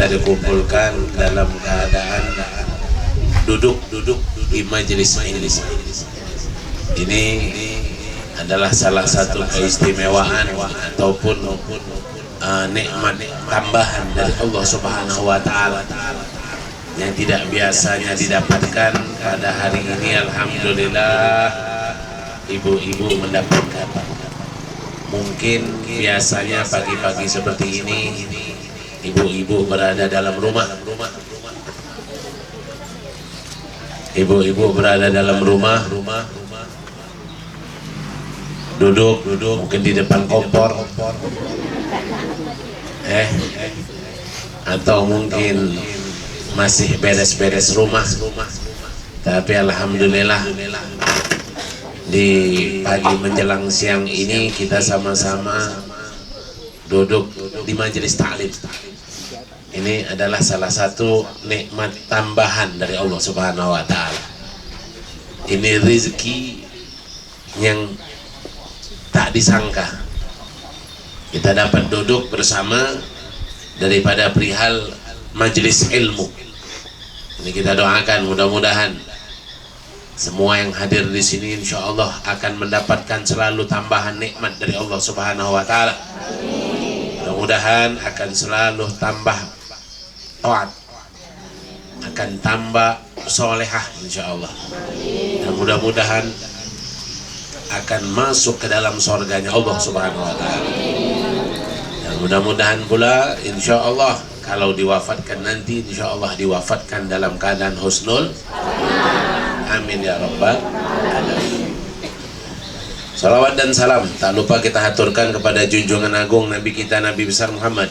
kita dikumpulkan dalam keadaan duduk di majelis ini. Ini adalah salah satu keistimewaan ataupun nikmat tambahan dari Allah Subhanahu wa taala yang tidak biasanya didapatkan pada hari ini. Alhamdulillah ibu-ibu mendapatkan. Mungkin biasanya pagi-pagi seperti ini ibu-ibu berada dalam rumah. Ibu-ibu berada dalam rumah, duduk mungkin di depan kompor, atau mungkin masih beres-beres rumah. Tapi alhamdulillah di pagi menjelang siang ini kita sama-sama duduk di majelis taklim. Ini adalah salah satu nikmat tambahan dari Allah Subhanahu wa taala. Ini rezeki yang tak disangka. Kita dapat duduk bersama daripada perihal majelis ilmu. Ini kita doakan mudah-mudahan semua yang hadir di sini insya Allah akan mendapatkan selalu tambahan nikmat dari Allah Subhanahu wa taala. Mudah-mudahan akan selalu tambah taat, akan tambah solehah insya Allah, dan mudah-mudahan akan masuk ke dalam surganya Allah Subhanahu wa taala. Dan mudah-mudahan pula insya Allah kalau diwafatkan nanti insya Allah diwafatkan dalam keadaan husnul. Amin ya rabbal alamin. Salawat dan salam tak lupa kita haturkan kepada junjungan agung Nabi kita Nabi besar Muhammad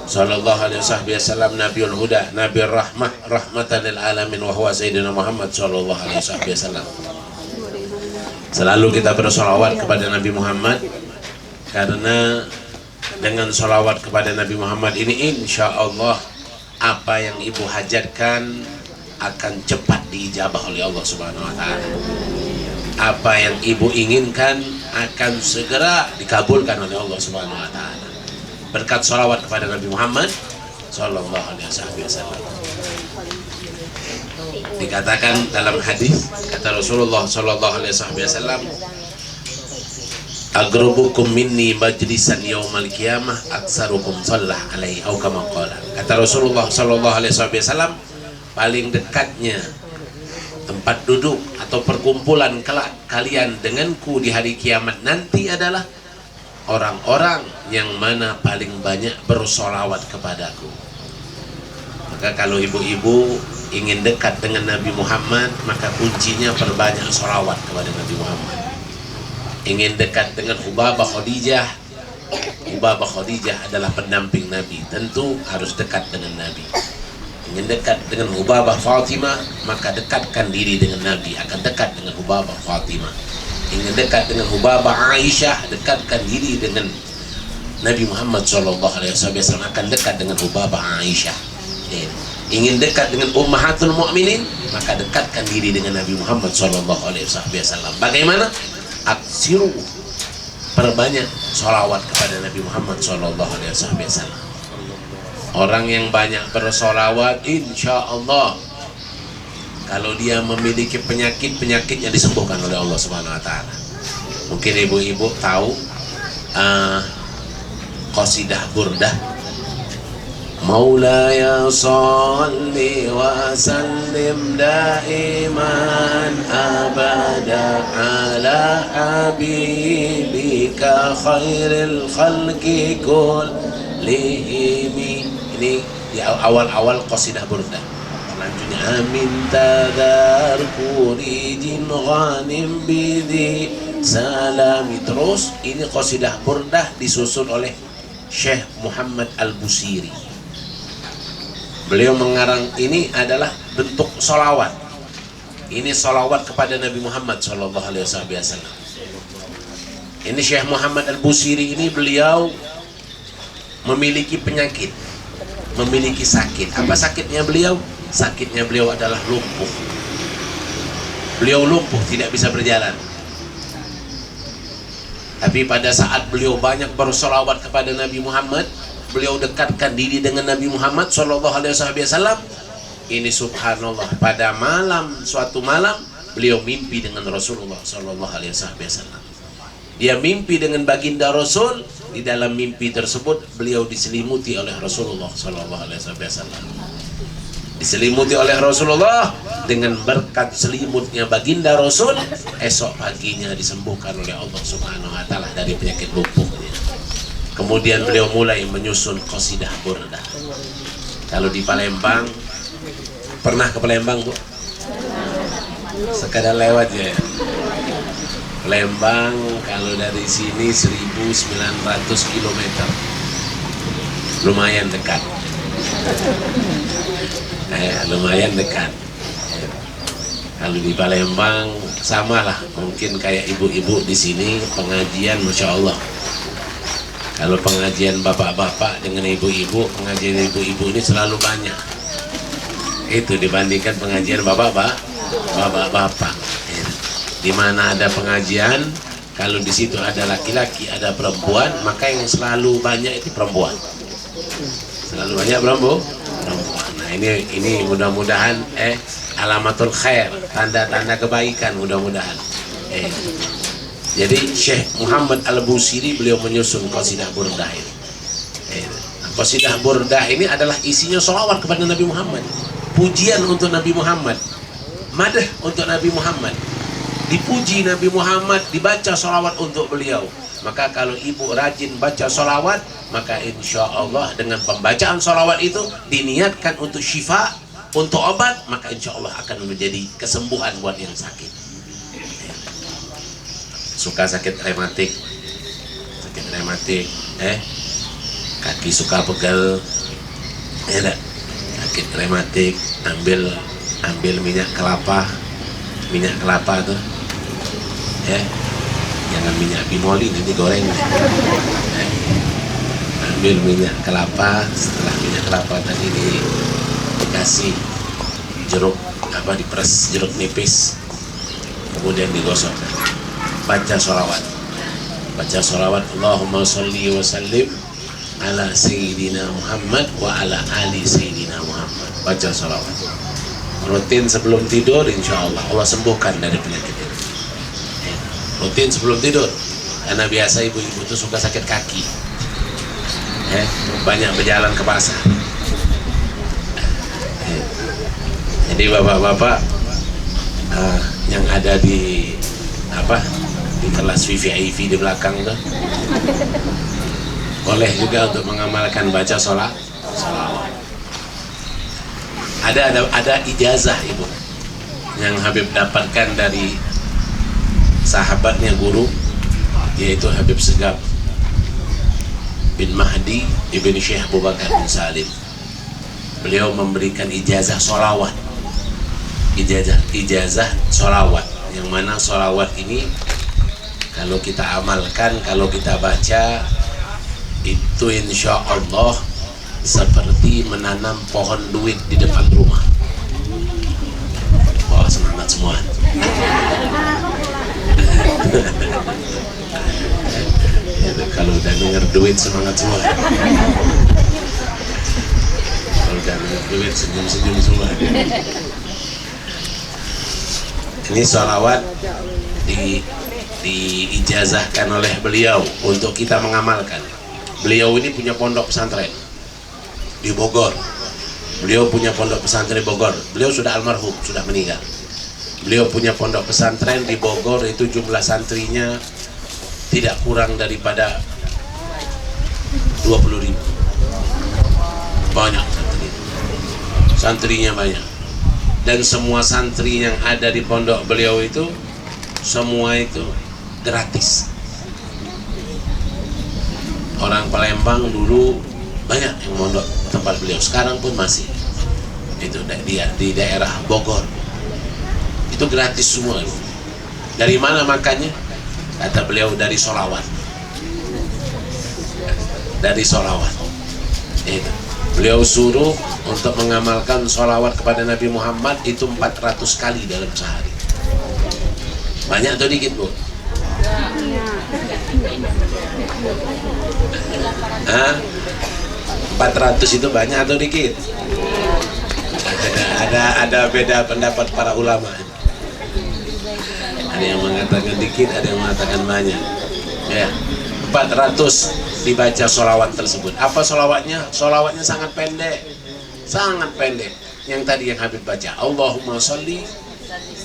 sallallahu alaihi wasallam, Nabiul Huda, Nabiul Rahmah, rahmatan lil alamin, wa huwa sayyidina Muhammad sallallahu alaihi wasallam. Selalu kita bersolawat kepada Nabi Muhammad, karena dengan solawat kepada Nabi Muhammad ini insya Allah apa yang ibu hajatkan akan cepat diijabah oleh Allah Subhanahu wa taala. Apa yang ibu inginkan akan segera dikabulkan oleh Allah Subhanahu wa taala berkat sholawat kepada Nabi Muhammad sallallahu alaihi wasallam. Dikatakan dalam hadis, kata Rasulullah sallallahu alaihi wasallam, "Agrubukum minni majlisan yaumal qiyamah aktsarukum shallah alaihi," atau kama qala. Kata Rasulullah sallallahu alaihi wasallam, paling dekatnya tempat duduk atau perkumpulan kelak kalian denganku di hari kiamat nanti adalah orang-orang yang mana paling banyak bersolawat kepadaku. Maka kalau ibu-ibu ingin dekat dengan Nabi Muhammad, maka kuncinya perbanyak solawat kepada Nabi Muhammad. Ingin dekat dengan Hubabah Khadijah, Hubabah Khadijah adalah pendamping Nabi, tentu harus dekat dengan Nabi. Ingin dekat dengan Hubabah Fatimah, maka dekatkan diri dengan Nabi, akan dekat dengan Hubabah Fatimah. Ingin dekat dengan Hubabah Aisyah, dekatkan diri dengan Nabi Muhammad SAW, akan dekat dengan Hubabah Aisyah. Ingin dekat dengan Ummahatul Mukminin, maka dekatkan diri dengan Nabi Muhammad SAW. Bagaimana? Aksiru, perbanyak sholawat kepada Nabi Muhammad SAW. Orang yang banyak bersolawat insya Allah kalau dia memiliki penyakitnya disembuhkan oleh Allah Subhanahu wa taala. Mungkin ibu-ibu tahu qasidah burdah, Maulaya sholli wa sallim daiman abada ala habibika khairil khalqi kullihim. Ini di awal-awal qasidah burdah. Selanjutnya amin tadar kurijin ghanim bidhi salami. Terus ini qasidah burdah disusun oleh Syekh Muhammad Al-Busiri. Beliau mengarang ini adalah bentuk solawat. Ini solawat kepada Nabi Muhammad SAW. Ini Syekh Muhammad Al-Busiri ini beliau memiliki penyakit, memiliki sakit. Apa sakitnya beliau? Sakitnya beliau adalah lumpuh. Beliau lumpuh, tidak bisa berjalan. Tapi pada saat beliau banyak bersolawat kepada Nabi Muhammad, beliau dekatkan diri dengan Nabi Muhammad Shallallahu Alaihi Wasallam. Ini subhanallah, pada suatu malam beliau mimpi dengan Rasulullah Shallallahu Alaihi Wasallam. Dia mimpi dengan baginda Rasul. Di dalam mimpi tersebut beliau diselimuti oleh Rasulullah Shallallahu Alaihi Wasallam. Diselimuti oleh Rasulullah, dengan berkat selimutnya baginda Rasul, esok paginya disembuhkan oleh Allah Subhanahu Wa Taala dari penyakit lumpuhnya. Kemudian beliau mulai menyusun qasidah burdah. Kalau di Palembang, pernah ke Palembang Bu? Sekadar lewat ya. Palembang kalau dari sini 1900 km, lumayan dekat. Lumayan dekat. Kalau di Palembang samalah, mungkin kayak ibu-ibu di sini pengajian, masya Allah. Kalau pengajian bapak-bapak dengan ibu-ibu, pengajian ibu-ibu ini selalu banyak. Itu dibandingkan pengajian bapak-bapak. Di mana ada pengajian, kalau di situ ada laki-laki, ada perempuan, maka yang selalu banyak itu perempuan. Selalu banyak perempuan. Nah ini mudah-mudahan alamatul khair, tanda-tanda kebaikan mudah-mudahan. Jadi Syekh Muhammad Al-Busiri beliau menyusun qasidah burdah ini. Qasidah burdah ini adalah isinya sholawat kepada Nabi Muhammad, pujian untuk Nabi Muhammad, madah untuk Nabi Muhammad. Dipuji Nabi Muhammad, dibaca sholawat untuk beliau. Maka kalau ibu rajin baca sholawat, maka insya Allah dengan pembacaan sholawat itu diniatkan untuk syifa, untuk obat, maka insya Allah akan menjadi kesembuhan buat yang sakit. Suka sakit rematik, kaki suka pegel, sakit rematik, ambil minyak kelapa tuh. Jangan minyak bimoli, nanti goreng. Ambil minyak kelapa, setelah minyak kelapa tadi dikasih jeruk, diperes jeruk nipis, kemudian digosok. Baca sholawat, Allahumma sholli wa sallim ala sayyidina Muhammad wa ala ali sayyidina Muhammad. Baca sholawat rutin sebelum tidur, insya Allah Allah sembuhkan dari penyakit ini. Rutin sebelum tidur, karena biasa ibu-ibu itu suka sakit kaki, banyak berjalan ke pasar. Jadi bapak-bapak yang ada di kelas VIP di belakang tuh, boleh juga untuk mengamalkan baca sholawat. Ada ijazah ibu yang Habib dapatkan dari sahabatnya guru, yaitu Habib Segaf bin Mahdi ibn Syekh Abu Bakar bin Salim. Beliau memberikan ijazah sholawat, ijazah sholawat, yang mana sholawat ini kalau kita amalkan, kalau kita baca, itu insya Allah seperti menanam pohon duit di depan rumah. Wah, semangat semua. Kalau udah denger duit semangat semua. Kalau udah denger duit senyum-senyum semua. Ini sholawat diijazahkan oleh beliau untuk kita mengamalkan. Beliau ini punya pondok pesantren di Bogor. Beliau punya pondok pesantren di Bogor. Beliau sudah almarhum, sudah meninggal. Beliau punya pondok pesantren di Bogor, itu jumlah santrinya tidak kurang daripada 20.000. Banyak santrinya banyak. Dan semua santri yang ada di pondok beliau itu, semua itu gratis. Orang Palembang dulu banyak yang mondok tempat beliau, sekarang pun masih. Itu di daerah Bogor. Itu gratis semua. Dari mana makannya? Kata beliau, dari sholawat. Dari sholawat. Itu. Beliau suruh untuk mengamalkan sholawat kepada Nabi Muhammad itu 400 kali dalam sehari. Banyak atau dikit, Bu? 400 itu banyak atau dikit? Ada beda pendapat para ulama. Ada yang mengatakan dikit, ada yang mengatakan banyak. Ya, 400 dibaca sholawat tersebut. Apa sholawatnya? Sholawatnya sangat pendek, sangat pendek. Yang tadi yang Habib baca, Allahumma sholli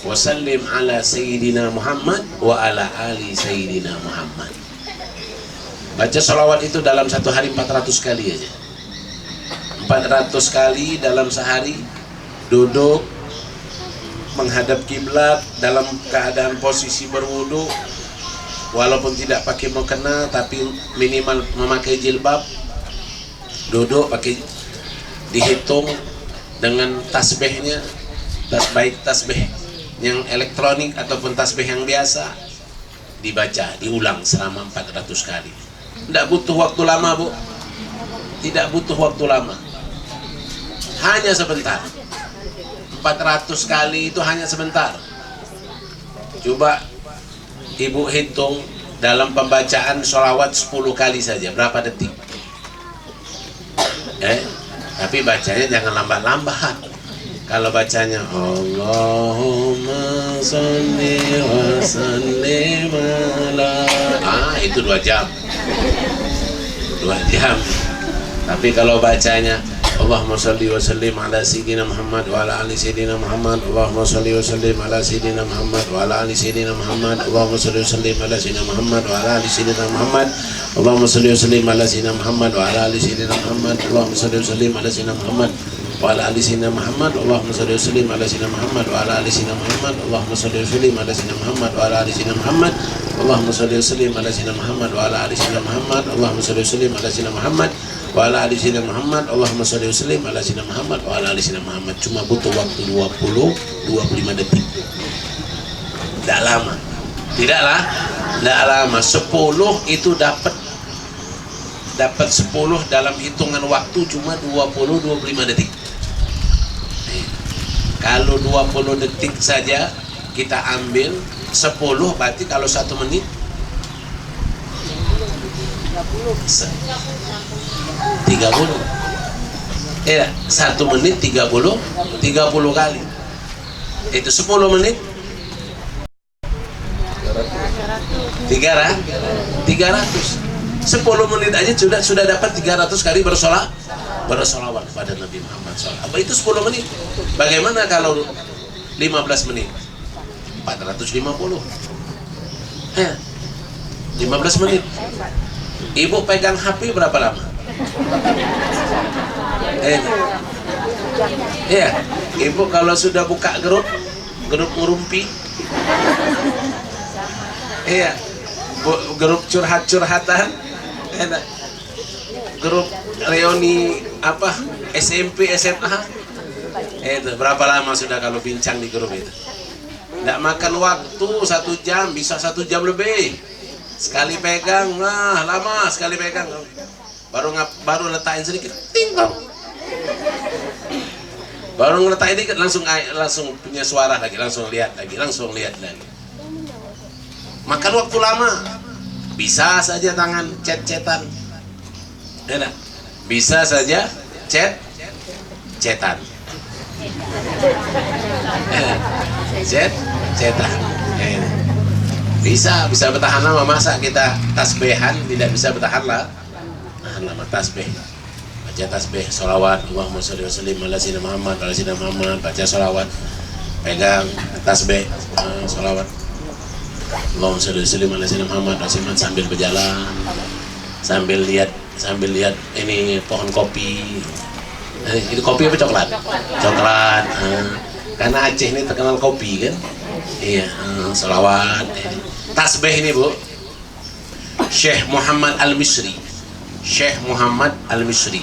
wa sallim ala Sayyidina Muhammad wa ala ali Sayyidina Muhammad. Baca sholawat itu dalam satu hari 400 kali aja. 400 kali dalam sehari. Duduk menghadap kiblat dalam keadaan posisi berwudu, walaupun tidak pakai mukena tapi minimal memakai jilbab. Duduk pakai, dihitung dengan tasbihnya, baik tasbih yang elektronik ataupun tasbih yang biasa, dibaca, diulang selama 400 kali. Tidak butuh waktu lama, Bu. Tidak butuh waktu lama, hanya sebentar. 400 kali itu hanya sebentar. Coba Ibu hitung dalam pembacaan sholawat 10 kali saja, berapa detik? Tapi bacanya jangan lambat-lambat. Kalau bacanya Allahumma sholli wa sallim ala, itu 2 jam. 2 jam. Tapi kalau bacanya Allahumma sholli wa sallim ala Sayyidina Muhammad wa ala ali Sayyidina Muhammad, Allahumma sholli wa sallim ala Sayyidina Muhammad wa ala ali Sayyidina Muhammad, Allahumma sholli wa sallim ala Sayyidina Muhammad wa ala ali Sayyidina Muhammad, Allahumma sholli wa sallim ala Sayyidina Muhammad wa ala ali Sayyidina Muhammad, Allahumma sholli wa sallim ala Sayyidina Muhammad wa ala ali Sayyidina Muhammad, Allahumma sholli wa sallim ala Sayyidina Muhammad wa ala ali Sayyidina Muhammad, Allahumma sholli wa sallim ala Sayyidina Muhammad wa ala ali Sayyidina Muhammad, Allahumma sholli wa sallim ala Sayyidina Muhammad wa ala ali Sayyidina Muhammad, Allahumma sholli wa sallim ala Sayyidina Muhammad wa ala ali Sayyidina Muhammad, Allahumma sholli wa sallim ala Sayyidina Muhammad wa ala ali Sayyidina Muhammad. Cuma butuh waktu 20-25 detik. Tidak lama. Tidaklah, tidak lama. 10 itu dapat 10 dalam hitungan waktu cuma 20-25 detik. Kalau 20 detik saja kita ambil 10, berarti kalau 1 menit 30. 1 menit 30 kali. Itu 10 menit 300. 10 menit aja sudah dapat 300 kali bersolawat kepada Nabi Muhammad SAW. Apa itu 10 menit? Bagaimana kalau 15 menit? 450. 15 menit. Ibu pegang HP berapa lama? Ibu kalau sudah buka grup ngerumpi, grup curhat-curhatan, grup reuni SMP SMA, itu berapa lama sudah kalau bincang di grup itu? Tidak makan waktu 1 jam, bisa 1 jam lebih. Sekali pegang, lama sekali pegang. Baru letakin sedikit, tinggal. Baru ngeletakkan dikit langsung punya suara lagi, langsung lihat lagi. Makan waktu lama. Bisa saja tangan chat-chatan. Bisa saja chat-chatan. Chat-chatan. Bisa bertahan lama. Masa kita tasbihan tidak bisa bertahan lama tasbih. Baca tasbih, sholawat, Allahumma sholli wa sallim ala Sayyidina Muhammad, ala Sayyidina Muhammad, baca sholawat, pegang tasbih, sholawat, Allahumma sholli wa sallim ala Sayyidina Muhammad, ala Sayyidina Muhammad, sambil berjalan, sambil lihat ini pohon kopi. Itu kopi apa coklat? Coklat. Karena Aceh ini terkenal kopi kan? Iya, sholawat. Tasbih ini, Bu, Syekh Muhammad Al-Misri. Syekh Muhammad Al-Misri,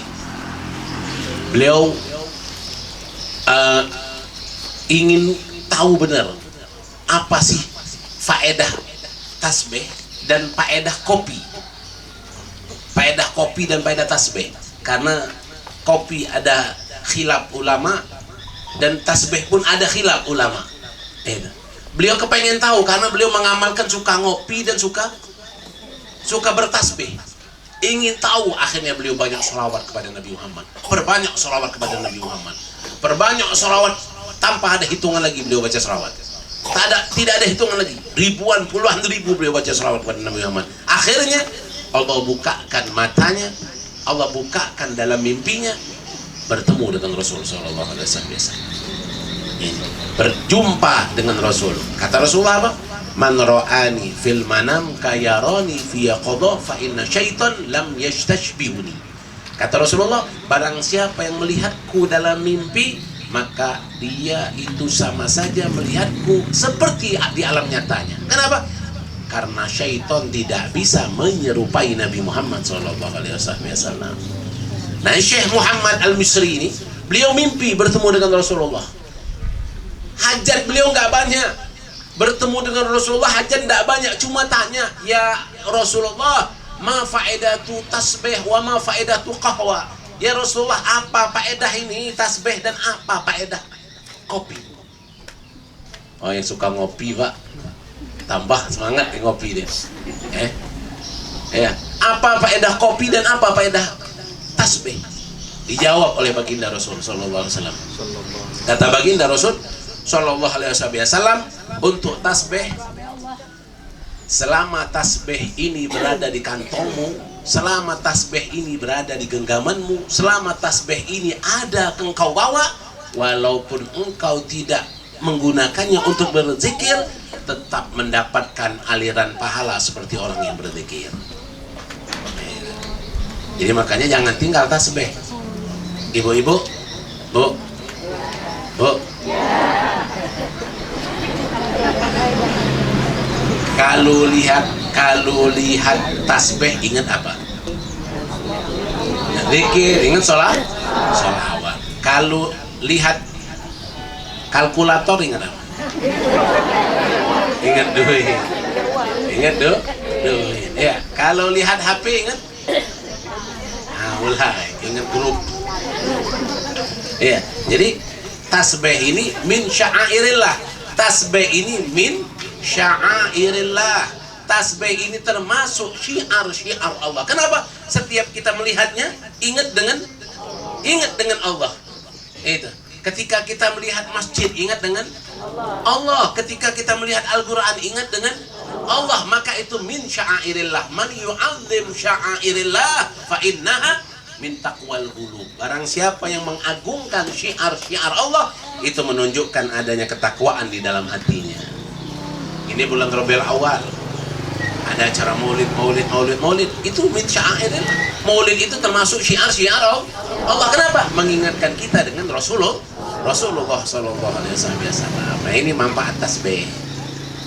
beliau ingin tahu benar apa sih faedah tasbih dan faedah kopi. Faedah kopi dan faedah tasbih. Karena kopi ada khilaf ulama dan tasbih pun ada khilaf ulama. Beliau kepengen tahu karena beliau mengamalkan, suka ngopi dan suka bertasbih. ingin tahu, akhirnya beliau banyak sholawat kepada Nabi Muhammad, perbanyak sholawat kepada Nabi Muhammad, perbanyak sholawat tanpa ada hitungan lagi beliau baca sholawat. Tidak ada hitungan lagi, ribuan puluhan ribu beliau baca sholawat kepada Nabi Muhammad. Akhirnya Allah bukakan matanya, Allah bukakan dalam mimpinya, bertemu dengan Rasul Sallallahu Alaihi Wasallam. Berjumpa dengan Rasul. Kata Rasulullah apa? Man ra'ani fil manam kayarani fi qadha fa inna syaitan lam yastashbihuni. Kata Rasulullah, barang siapa yang melihatku dalam mimpi, maka dia itu sama saja melihatku seperti di alam nyatanya. Kenapa? Karena syaitan tidak bisa menyerupai Nabi Muhammad SAW. Nah, Syekh Muhammad Al-Misri ini, beliau mimpi bertemu dengan Rasulullah. Hajat beliau nggak banyak, bertemu dengan Rasulullah hajat nggak banyak, cuma tanya, ya Rasulullah, ma faedatu tasbih wa ma faedatu qahwa. Ya Rasulullah, apa faedah ini tasbih dan apa faedah kopi? Oh, yang suka ngopi Pak, tambah semangat ngopi dia. Apa faedah kopi dan apa faedah tasbih? Dijawab oleh baginda Rasul Sallallahu Alaihi Wasallam. Kata baginda Rasul Sallallahu Alaihi Wasallam, untuk tasbih, selama tasbih ini berada di kantongmu, selama tasbih ini berada di genggamanmu, selama tasbih ini ada engkau bawa, walaupun engkau tidak menggunakannya untuk berzikir, tetap mendapatkan aliran pahala seperti orang yang berzikir. Jadi makanya jangan tinggal tasbih. Ibu-ibu, bu, kalau lihat tasbih ingat apa? Zikir, ingat sholawat. Kalau lihat kalkulator ingat apa? Ingat duit. Ya, kalau lihat HP ingat? Mulai ingat grup. Ya, jadi tasbih ini min sya'airillah. Tasbih ini min sya'airillah. Tasbih ini termasuk syiar-syiar Allah. Kenapa? Setiap kita melihatnya ingat dengan Allah. Itu. Ketika kita melihat masjid ingat dengan Allah. Ketika kita melihat Al-Qur'an ingat dengan Allah. Maka itu min sya'airillah. Man yu'azzim sya'airillah fa innaha min taqwal qulub. Barang siapa yang mengagungkan syiar-syiar Allah, itu menunjukkan adanya ketakwaan di dalam hatinya. Ini bulan Rabiul Awal, ada acara maulid. Itu min sya'airillah. Maulid itu termasuk syiar-syiar Allah. Kenapa? Mengingatkan kita dengan Rasulullah Sallallahu Alaihi Wasallam. Nah, ini manfaat tasbih.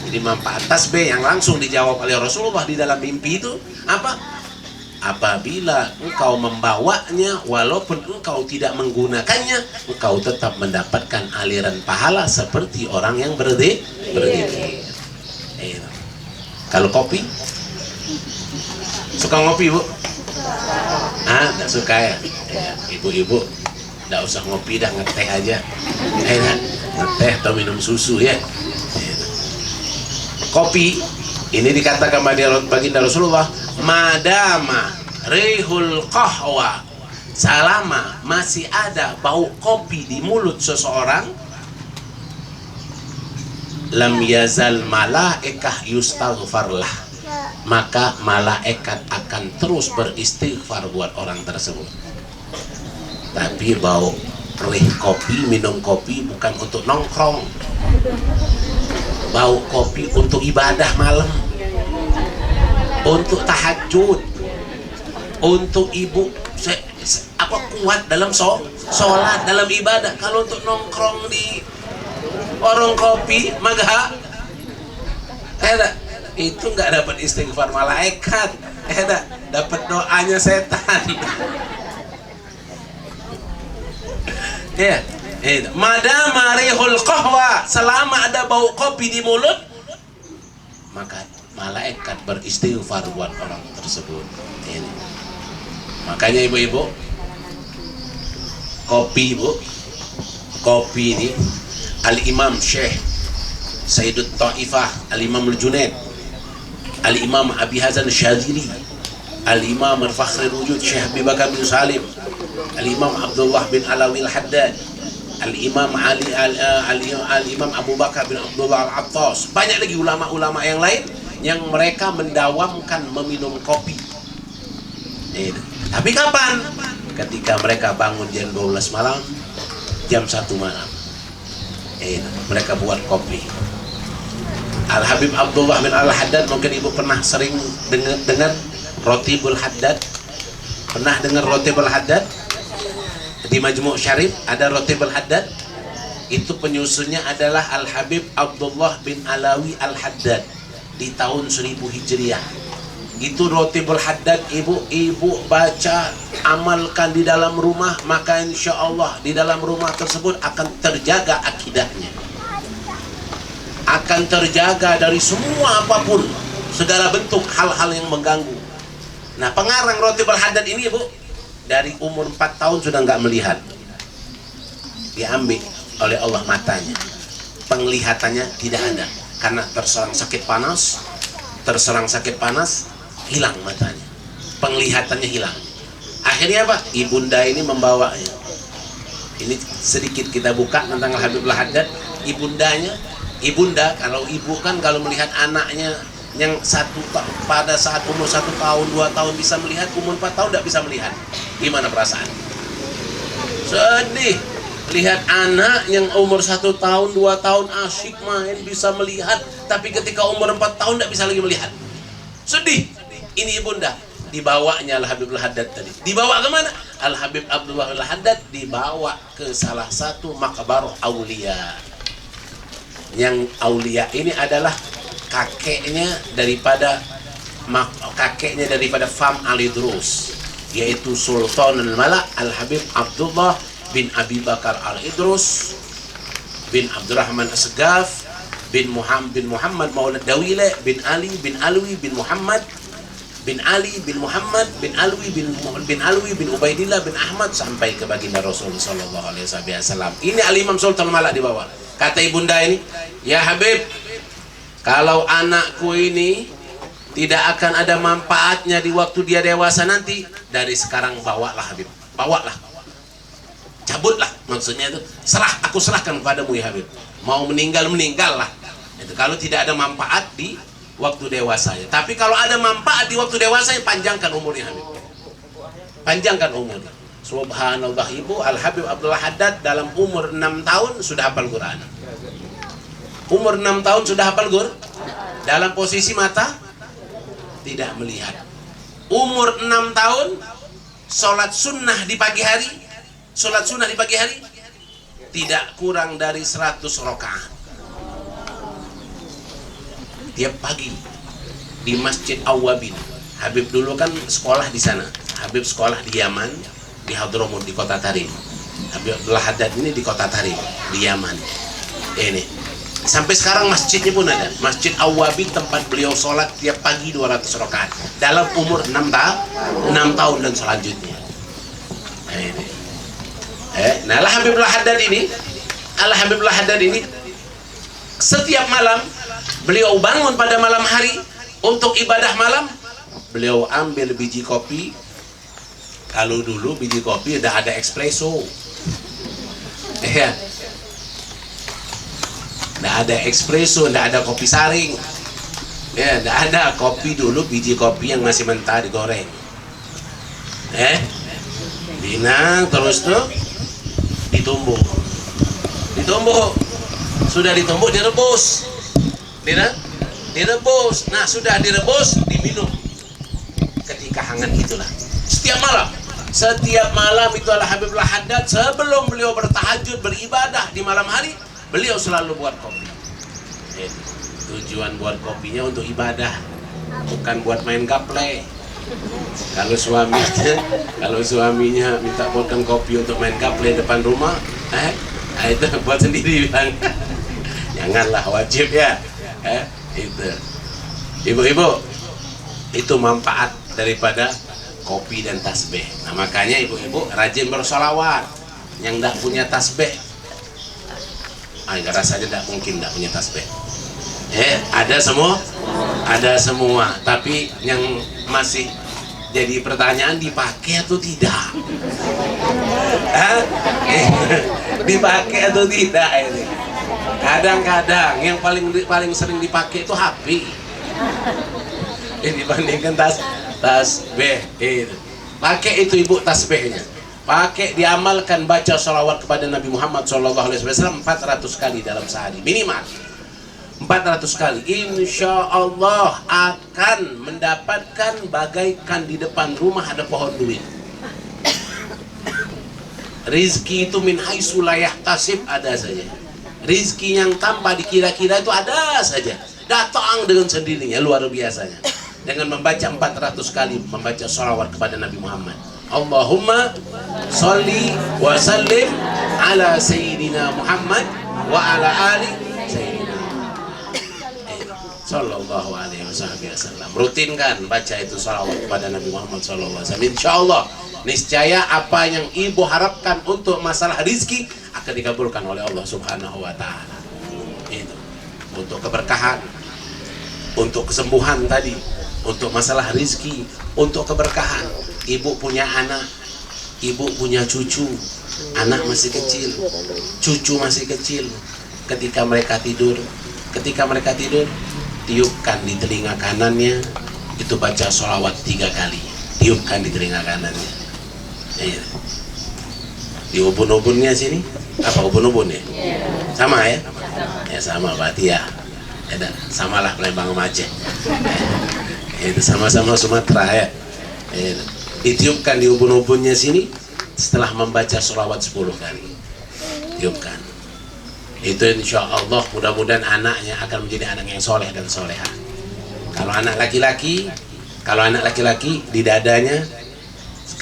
Jadi manfaat tasbih yang langsung dijawab oleh Rasulullah di dalam mimpi itu apa? Apabila engkau membawanya, walaupun engkau tidak menggunakannya, engkau tetap mendapatkan aliran pahala seperti orang yang berzikir. Kalau kopi, suka ngopi bu? Tidak suka ya? Ibu-ibu, tidak usah ngopi, dah ngeteh aja. Ngeteh atau minum susu ya. Kopi ini dikatakan baginda Rasulullah, madama rihul qahwa, selama masih ada bau kopi di mulut seseorang, lam yazal malaikah yustaghfarlah, maka malaikat akan terus beristighfar buat orang tersebut. Tapi bau rih kopi, minum kopi bukan untuk nongkrong. Bau kopi untuk ibadah malam, untuk tahajud, untuk ibu kuat dalam sholat, dalam ibadah. Kalau untuk nongkrong di warung kopi, maka itu nggak dapat istighfar malaikat, dapat doanya setan. Madama rihul qahwa, selama ada bau kopi di mulut, maka malaikat beristighfar buat orang tersebut. Ini. Makanya ibu-ibu, kopi ini Al-Imam Syekh Sayyidut Ta'ifah, Al-Imam Al-Junaid, Al-Imam Abi Hazan Syadzili, Al-Imam Al-Fakhrul Wujud Syekh Abi Bakar bin Salim, Al-Imam Abdullah bin Alawi Al-Haddad, Al-Imam Al-Imam Abu Bakar bin Abdullah Al-Attas. Banyak lagi ulama-ulama yang lain yang mereka mendawamkan meminum kopi. Tapi kapan? Ketika mereka bangun jam 12 malam, jam 1 malam, mereka buat kopi. Al-Habib Abdullah bin Al-Haddad, mungkin ibu pernah sering dengar Rotibul Haddad. Pernah dengar Rotibul Haddad? Di Majmu' Syarif ada Rotibul Haddad. Itu penyusunnya adalah Al-Habib Abdullah bin Alawi Al-Haddad di tahun 1000 Hijriah. Itu Rotibul Haddad, ibu baca, amalkan di dalam rumah, maka insya Allah di dalam rumah tersebut akan terjaga akidahnya, akan terjaga dari semua apapun, segala bentuk hal-hal yang mengganggu. Nah, pengarang Rotibul Haddad ini, ibu, dari umur 4 tahun sudah nggak melihat, diambil oleh Allah matanya, penglihatannya tidak ada karena terserang sakit panas, hilang matanya, penglihatannya hilang. Akhirnya apa? Ibunda ini membawanya. Ini sedikit kita buka tentang Habib Haddad. Ibunda, kalau ibu kan kalau melihat anaknya yang pada saat umur 1 tahun, 2 tahun bisa melihat, umur 4 tahun tidak bisa melihat, gimana perasaan? Sedih. Lihat anak yang umur 1 tahun, 2 tahun asyik main, bisa melihat, tapi ketika umur 4 tahun tidak bisa lagi melihat. Sedih. Ini ibunda. Dibawanya Al-Habib Al-Haddad tadi. Dibawa kemana? Al-Habib Abdullah Al-Haddad dibawa ke salah satu makbarah aulia. Yang aulia ini adalah kakeknya daripada Fam Al-Idrus, yaitu Sultan Al-Malak Al-Habib Abdullah bin Abi Bakar Al-Idrus bin Abdurrahman As-Segaf bin Muhammad Maulad Dawile bin Ali bin Alwi bin Muhammad bin Ali bin Muhammad bin Alwi bin Alwi bin Ubaidillah bin Ahmad sampai ke baginda Rasulullah sallallahu alaihi wasallam. Ini Al-Imam Sultan Al-Malak dibawa. Kata ibunda ini, "Ya Habib, kalau anakku ini tidak akan ada manfaatnya di waktu dia dewasa nanti, dari sekarang bawalah Habib, bawalah, cabutlah." Maksudnya itu, aku serahkan kepadamu ya Habib. Mau meninggal, meninggallah. Itu kalau tidak ada manfaat di waktu dewasanya. Tapi kalau ada manfaat di waktu dewasanya, panjangkan umurnya Habib. Panjangkan umurnya. Subhanallah, ibu, Al-Habib Abdullah Haddad dalam umur 6 tahun sudah hafal Quran. Umur 6 tahun sudah hafal Quran. Dalam posisi mata tidak melihat. Umur 6 tahun sholat sunnah di pagi hari, tidak kurang dari 100 rakaat tiap pagi di Masjid Awwabin. Habib dulu kan sekolah di sana. Habib sekolah di Yaman, di Hadramut, di kota Tarim. Habib Abdullah Haddad ini di kota Tarim, di Yaman. Ini sampai sekarang masjidnya pun ada, Masjid Awwabin, tempat beliau sholat tiap pagi 200 rakaat dalam umur 6 tahun dan selanjutnya. Nah, Al-Habib Al-Haddad ini setiap malam beliau bangun pada malam hari untuk ibadah malam. Beliau ambil biji kopi. Kalau dulu biji kopi udah ada espresso, ya, nggak ada espresso, nggak ada kopi saring, ya, nggak ada kopi dulu, biji kopi yang masih mentah digoreng, binang terus tuh ditumbuk, sudah ditumbuk direbus, nah sudah direbus diminum ketika hangat itulah. Setiap malam itu Al-Habib Al-Haddad sebelum beliau bertahajud beribadah di malam hari, beliau selalu buat kopi. Tujuan buat kopinya untuk ibadah, bukan buat main gaple. Kalau suaminya minta buatkan kopi untuk main gaple depan rumah, itu buat sendiri bilang. Janganlah, wajib ya. Itu ibu-ibu, itu manfaat daripada kopi dan tasbih. Nah, makanya ibu-ibu rajin bersolawat. Yang tidak punya tasbih, rasanya tidak mungkin tidak punya tasbih. Ada semua, tapi yang masih Jadi pertanyaan, dipakai atau tidak? Hah? Dipakai atau tidak ini? Kadang-kadang yang paling sering dipakai itu HP. Dibandingkan tasbih itu. Pakai itu ibu tasbihnya. Pakai, diamalkan, baca sholawat kepada Nabi Muhammad SAW 400 kali dalam sehari minimal. 400 kali, insya Allah akan mendapatkan bagaikan di depan rumah ada pohon duit. Rizki itu min haitsu la yahtasib, ada saja. Rizki yang tanpa dikira-kira itu ada saja, datang dengan sendirinya, luar biasanya. Dengan membaca 400 kali, membaca sholawat kepada Nabi Muhammad. Allahumma sholli wa sallim ala Sayyidina Muhammad wa ala ali Sayyidina Sallallahu alaihi wasallam. Rutinkan baca itu salawat kepada Nabi Muhammad sallallahu alaihi wasallam. Insyaallah niscaya apa yang ibu harapkan untuk masalah rizki akan dikabulkan oleh Allah Subhanahu wa taala. Itu untuk keberkahan, untuk kesembuhan tadi, untuk masalah rizki, untuk keberkahan. Ibu punya anak, ibu punya cucu, anak masih kecil, cucu masih kecil. Ketika mereka tidur, tiupkan di telinga kanannya, itu baca sholawat 3 kali, tiupkan di telinga kanannya. Di ubun-ubunnya sini, apa ubun-ubun ya? Sama ya? Ya sama, berarti ya. Samalah Palembang sama Aceh. Itu sama-sama Sumatera ya. Ditiupkan di ubun-ubunnya sini setelah membaca sholawat 10 kali. Tiupkan. Itu insya Allah mudah-mudahan anaknya akan menjadi anak yang soleh dan soleha. Kalau anak laki-laki di dadanya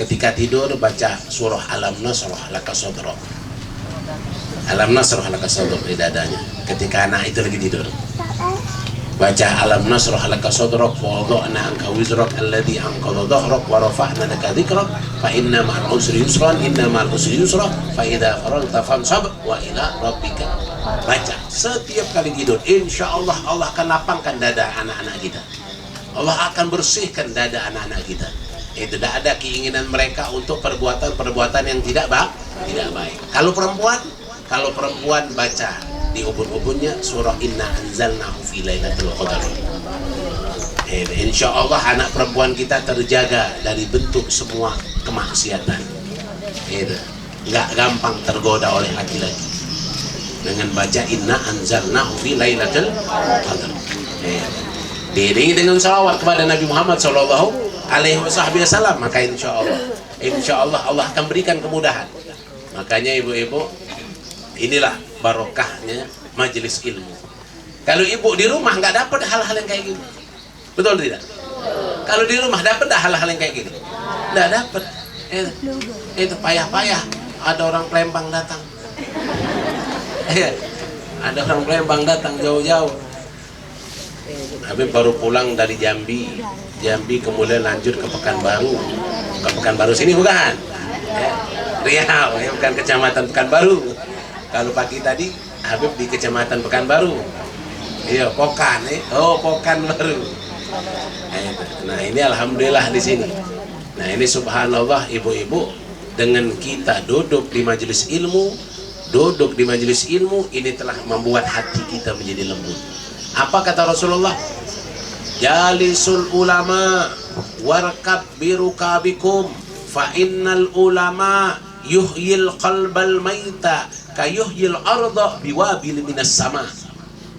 ketika tidur baca surah Alam Nasrah Laka Sadrak. Alam Nasrah Laka Sadrak di dadanya ketika anak itu lagi tidur. Baca Alam Nasrah Laka Sadrak wa wada'na anka wizrak alladhi anqadha dhahrak wa rafa'na laka dhikrak fa inna ma'al usri yusran inna ma'al usri yusra fa idza faragta fansab wa ila rabbika. Baca setiap kali tidur, insya Allah Allah akan lapangkan dada anak-anak kita. Allah akan bersihkan dada anak-anak kita. Itu tidak ada keinginan mereka untuk perbuatan-perbuatan yang tidak baik. Kalau perempuan baca di ubun-ubunnya surah Inna Anzalnahu fi Lailatul Qadar. Insya Allah anak perempuan kita terjaga dari bentuk semua kemaksiatan. Nggak gampang tergoda oleh laki-laki dengan baca Inna Anzalnahu fi Lailatul Qadar. Diiringi dengan salawat kepada Nabi Muhammad sallallahu alaihi wasallam, maka insya Allah Allah akan berikan kemudahan. Makanya ibu-ibu, inilah barokahnya majelis ilmu. Kalau ibu di rumah nggak dapat hal-hal yang kayak gini, betul tidak? Kalau di rumah dapat hal-hal yang kayak gini, nggak dapat. Itu payah-payah. Ada orang Palembang datang. Ada orang Palembang datang jauh-jauh. Habib baru pulang dari Jambi, kemudian lanjut ke Pekanbaru sini bukan? Riau, ya, bukan kecamatan Pekanbaru. Kalau pagi tadi Habib di kecamatan Pekanbaru. Iya, Pokan, Pokanbaru. Nah ini alhamdulillah di sini. Nah ini subhanallah ibu-ibu, dengan kita duduk di majelis ilmu, ini telah membuat hati kita menjadi lembut. Apa kata Rasulullah? Jalisul ulama warkab birukabikum fa innal ulama yuhyil qalbal maita kayuhyil arda biwabil minas sama.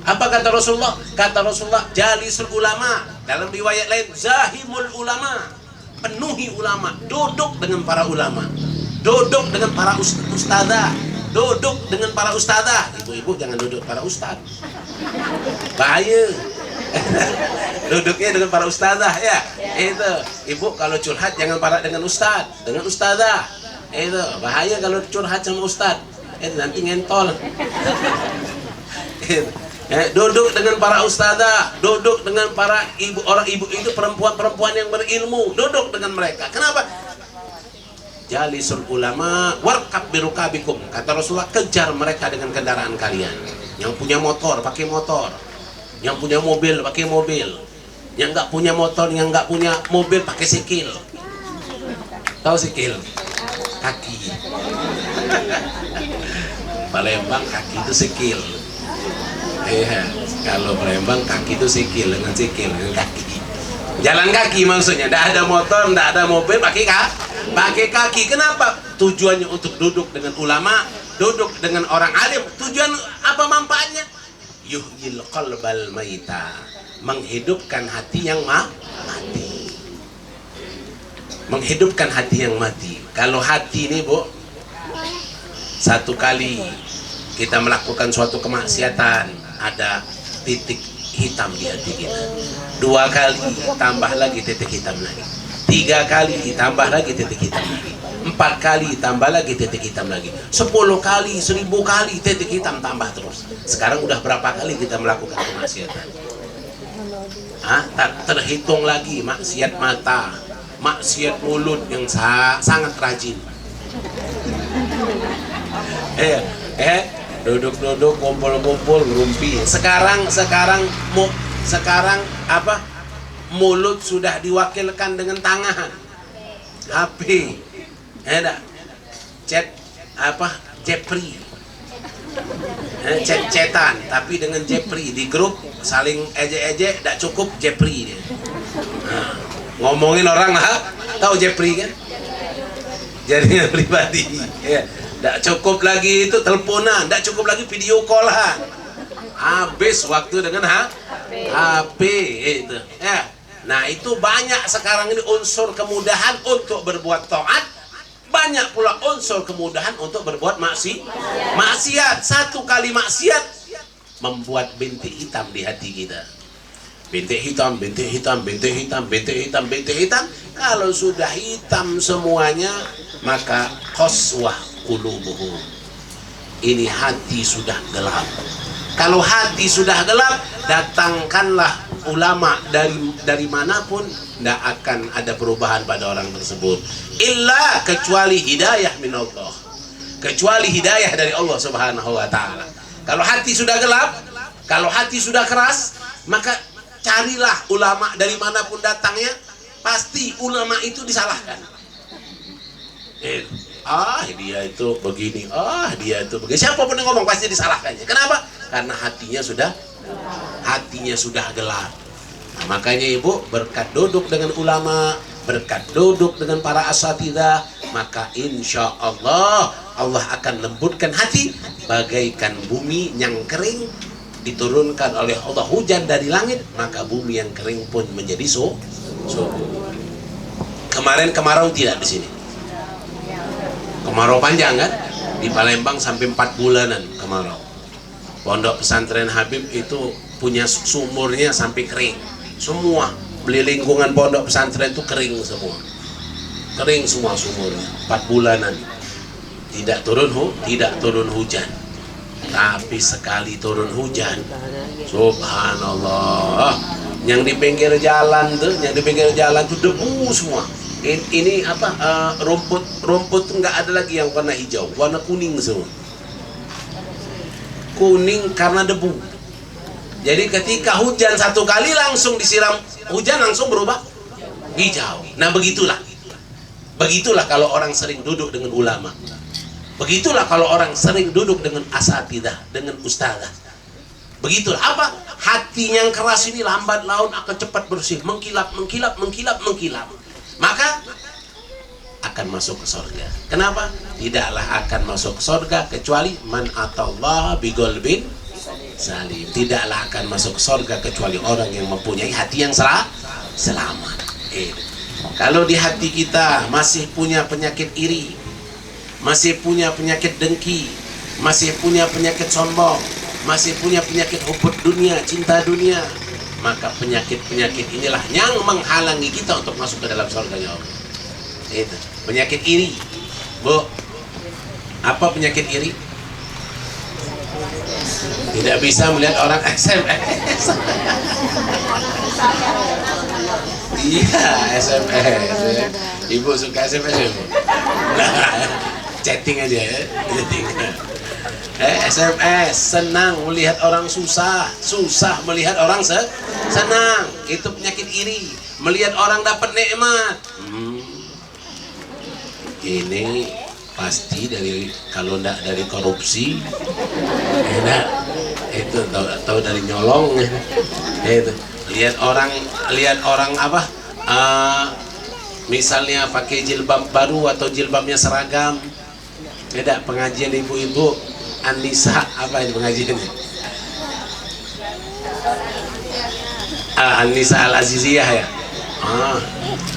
Apa kata Rasulullah? Kata Rasulullah, jalisul ulama, dalam riwayat lain zahimul ulama, penuhi ulama, duduk dengan para ulama, duduk dengan para ustadzah, duduk dengan para ustadzah. Ibu-ibu jangan duduk para ustadz, bahaya. Duduknya dengan para ustadzah ya. Itu ibu kalau curhat jangan dengan ustadz, dengan ustadzah. Itu bahaya kalau curhat sama ustadz, itu nanti ngentol. Duduk dengan para ustadzah, duduk dengan para orang ibu itu perempuan yang berilmu, duduk dengan mereka. Kenapa? Jalisul ulama warkab birukabikum, kata Rasulullah, kejar mereka dengan kendaraan kalian. Yang punya motor pakai motor, yang punya mobil pakai mobil, yang nggak punya motor, yang nggak punya mobil pakai sikil. Tahu sikil? Kaki. Palembang kaki itu sikil. Iya, kalau Palembang kaki itu sikil, dengan kaki. Jalan kaki maksudnya, tidak ada motor, tidak ada mobil, pakai kaki. Kenapa? Tujuannya untuk duduk dengan ulama, duduk dengan orang alim. Tujuan apa manfaatnya? Yuhyil qalbal maita, menghidupkan hati yang mati. Menghidupkan hati yang mati. Kalau hati ini, Bu, satu kali kita melakukan suatu kemaksiatan, ada titik hitam di hati kita. 2 kali tambah lagi titik hitam lagi. 3 kali tambah lagi titik hitam lagi. 4 kali tambah lagi titik hitam lagi. 10 kali, 1000 kali titik hitam tambah terus. Sekarang udah berapa kali kita melakukan kemaksiatan? Tak terhitung lagi. Maksiat mata, maksiat mulut yang sangat rajin. Duduk-duduk, kumpul-kumpul, ngerumpi. Sekarang apa? Mulut sudah diwakilkan dengan tangan. HP. Chat apa? Jepri. Chat-chatan, tapi dengan Jepri di grup saling ejek-ejek, tidak cukup Jepri dia. Ngomongin orang lah, tahu Jepri kan? Jaringan pribadi. Ya. Tidak cukup lagi itu teleponan, tidak cukup lagi video callan. Habis waktu dengan HP itu. Ya. Nah, itu banyak sekarang ini unsur kemudahan untuk berbuat taat, banyak pula unsur kemudahan untuk berbuat maksiat. 1 kali maksiat membuat bintik hitam di hati kita. Bintik hitam. Kalau sudah hitam semuanya, maka qaswah qulubuhum. Ini hati sudah gelap. Kalau hati sudah gelap, datangkanlah ulama dari manapun, tidak akan ada perubahan pada orang tersebut. Illa kecuali hidayah minallah. Kecuali hidayah dari Allah Subhanahu wa taala. Kalau hati sudah gelap, kalau hati sudah keras, maka carilah ulama dari manapun datangnya, pasti ulama itu disalahkan. Dia itu begini, dia itu begini. Siapapun yang ngomong pasti disalahkannya. Kenapa? Karena hatinya sudah gelap. Nah, makanya Ibu, berkat duduk dengan ulama, berkat duduk dengan para asatidzah, maka insya Allah Allah akan lembutkan hati bagaikan bumi yang kering diturunkan oleh Allah hujan dari langit, maka bumi yang kering pun menjadi subur. Kemarin kemarau tidak di sini? Kemarau panjang kan? Di Palembang sampai 4 bulanan kemarau. Pondok pesantren Habib itu punya sumurnya sampai kering. Semua beli lingkungan pondok pesantren itu kering semua. Kering semua sumurnya. 4 bulanan. Tidak turun hujan. Tapi sekali turun hujan, subhanallah, yang di pinggir jalan tuh, debu semua. Ini apa? Rumput nggak ada lagi yang warna hijau, warna kuning semua. Kuning karena debu. Jadi ketika hujan 1 kali langsung disiram hujan, langsung berubah hijau. Nah begitulah kalau orang sering duduk dengan ulama. Begitulah kalau orang sering duduk dengan asatidzah, dengan ustazah. Begitulah apa? Hati yang keras ini lambat laun akan cepat bersih, mengkilap. Maka akan masuk ke surga. Kenapa? Tidaklah akan masuk ke surga kecuali man atallaha biqalbin salim. Tidaklah akan masuk ke surga kecuali orang yang mempunyai hati yang selamat. Kalau di hati kita masih punya penyakit iri, masih punya penyakit dengki, masih punya penyakit sombong, masih punya penyakit hubud dunia, cinta dunia, maka penyakit-penyakit inilah yang menghalangi kita untuk masuk ke dalam surganya Allah. Itu penyakit iri. Bu, apa penyakit iri? Tidak bisa melihat orang SMS. Iya, SMS. Ibu suka SMS ya, Bu? Chatting aja ya. SMS, senang melihat orang susah melihat orang senang. Itu penyakit iri. Melihat orang dapat nikmat, ini pasti dari, kalau ndak dari korupsi, enak itu tahu dari nyolong itu. Lihat orang apa, misalnya pakai jilbab baru atau jilbabnya seragam, beda. Pengajian ibu-ibu An-Nisa, apa ini pengajiannya? An-Nisa Al-Aziziyah ya.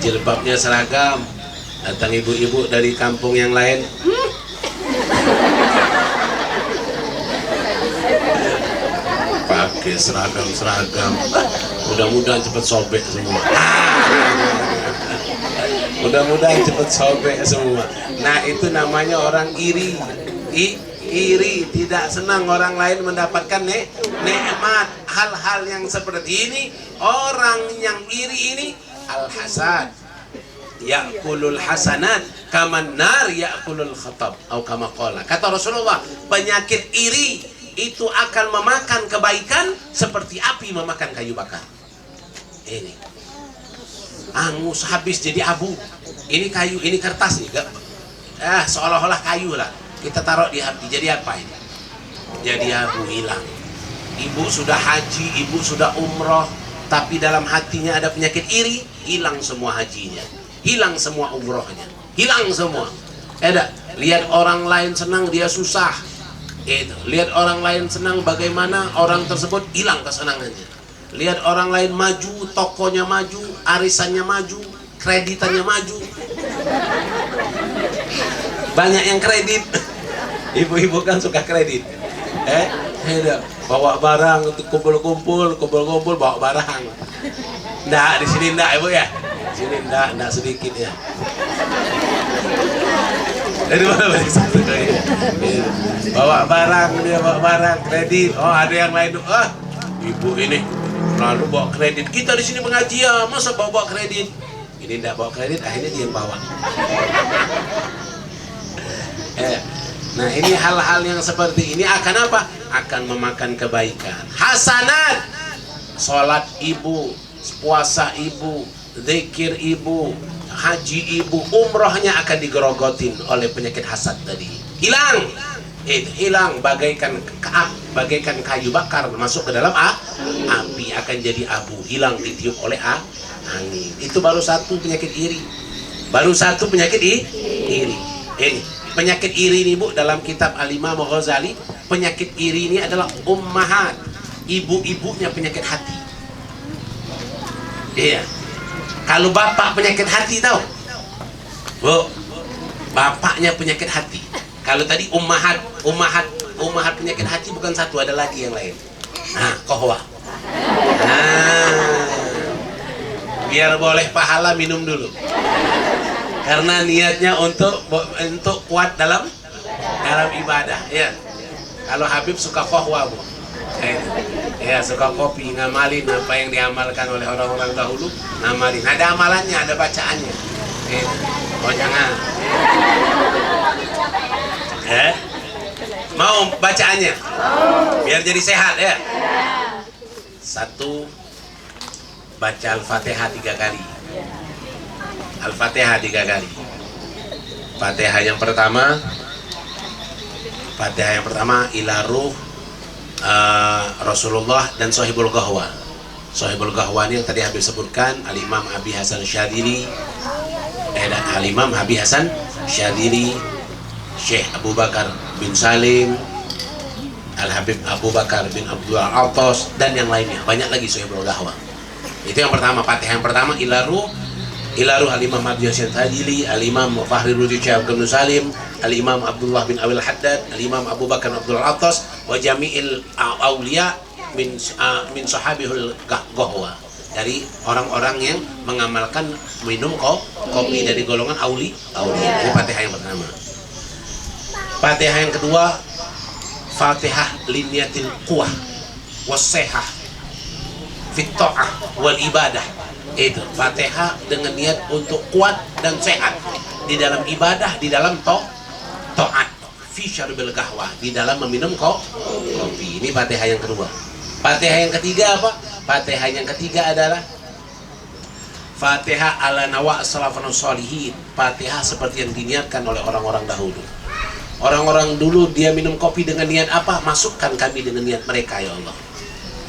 Jilbabnya seragam, datang ibu-ibu dari kampung yang lain, pakai seragam, mudah-mudahan cepet sobek semua. Mudah-mudahan cepet sobek semua. Nah, itu namanya orang iri. Iri, tidak senang orang lain mendapatkan nikmat. Hal-hal yang seperti ini, orang yang iri ini al-hasad, ya'kulul hasanat kaman nar ya'kulul khatab, atau kama qala. Kata Rasulullah, penyakit iri itu akan memakan kebaikan seperti api memakan kayu bakar. Ini angus habis jadi abu. Ini kayu, ini kertas nih, seolah-olah kayu lah. Kita taruh di hati, jadi apa ini? Jadi abu, hilang. Ibu sudah haji, ibu sudah umroh, tapi dalam hatinya ada penyakit iri, hilang semua hajinya, hilang semua umrohnya, hilang semua. Lihat orang lain senang, dia susah. Lihat orang lain senang, bagaimana orang tersebut hilang kesenangannya. Lihat orang lain maju, tokonya maju, arisannya maju, kreditannya maju. Banyak yang kredit. Ibu-ibu kan suka kredit. Bawa barang untuk kumpul-kumpul bawa barang. Nggak, di sini nggak ibu ya. Di sini nggak sedikit ya. Dari mana balik satu kali? Bawa barang kredit. Oh, ada yang lain. Ibu ini lalu bawa kredit. Kita di sini pengajian, masa bawa kredit? Ini nggak bawa kredit, akhirnya dia yang bawa. Nah, ini hal-hal yang seperti ini akan apa? Akan memakan kebaikan. Hasanat, sholat ibu, puasa ibu, zikir ibu, haji ibu, umrohnya akan digerogotin oleh penyakit hasad tadi. Hilang, hilang bagaikan kayu bakar masuk ke dalam api, akan jadi abu, hilang ditiup oleh angin. Itu baru satu penyakit iri. Baru satu penyakit iri. Penyakit iri ini, Bu, dalam kitab Al-Imam Ghazali, penyakit iri ini adalah ummahat, ibu-ibunya penyakit hati. Iya. Kalau bapak penyakit hati, tahu? Bu, bapaknya penyakit hati. Kalau tadi ummahat penyakit hati bukan satu, ada lagi yang lain. Nah, kohwa. Biar boleh pahala minum dulu. Karena niatnya untuk kuat dalam ibadah, ya. Kalau Habib suka kohwa, Bu. Ya, suka kopi, ngamalin apa yang diamalkan oleh orang-orang dahulu, ngamalin. Ada amalannya, ada bacaannya. Oh, jangan. Mau bacaannya? Biar jadi sehat, ya. Satu, baca Al-Fatihah 3 kali. Al-Fatihah 3 kali. Fatihah yang pertama ila ruh Rasulullah dan Sahibul Ghahwa. Sahibul Ghahwa ini yang tadi Habib sebutkan, Al-Imam Abi Hasan Syadzili, Al-Imam Abi Hasan Syadzili, Syekh Abu Bakar bin Salim, Al-Habib Abu Bakar bin Abdul Atas, dan yang lainnya. Banyak lagi Sahibul Ghahwa. Itu yang pertama, Fatihah yang pertama ila ruh Al-Imam Abi Hasan Syadzili, Al-Imam Fahri Rudi Syekh bin Salim, Al-Imam Abdullah bin Awil Haddad, Al-Imam Abu Bakar bin Abdul Atas, wa jami'il awliya min sahabihul Ghahwa, dari orang-orang yang mengamalkan minum kopi dari golongan awliya. Ini Fatihah yang pertama. Fatihah yang kedua, Fatihah liniyatil quwah was-sihah fit ta'ah wal ibadah. Itu Fatihah dengan niat untuk kuat dan sehat di dalam ibadah, di dalam taat, fi syarbil qahwah, di dalam meminum kopi. Ini Fatihah yang kedua. Fatihah yang ketiga apa? Fatihah yang ketiga adalah Fatihah ala nawa salafun sholihin. Fatihah seperti yang diniatkan oleh orang-orang dahulu. Orang-orang dulu dia minum kopi dengan niat apa? Masukkan kami dengan niat mereka ya Allah.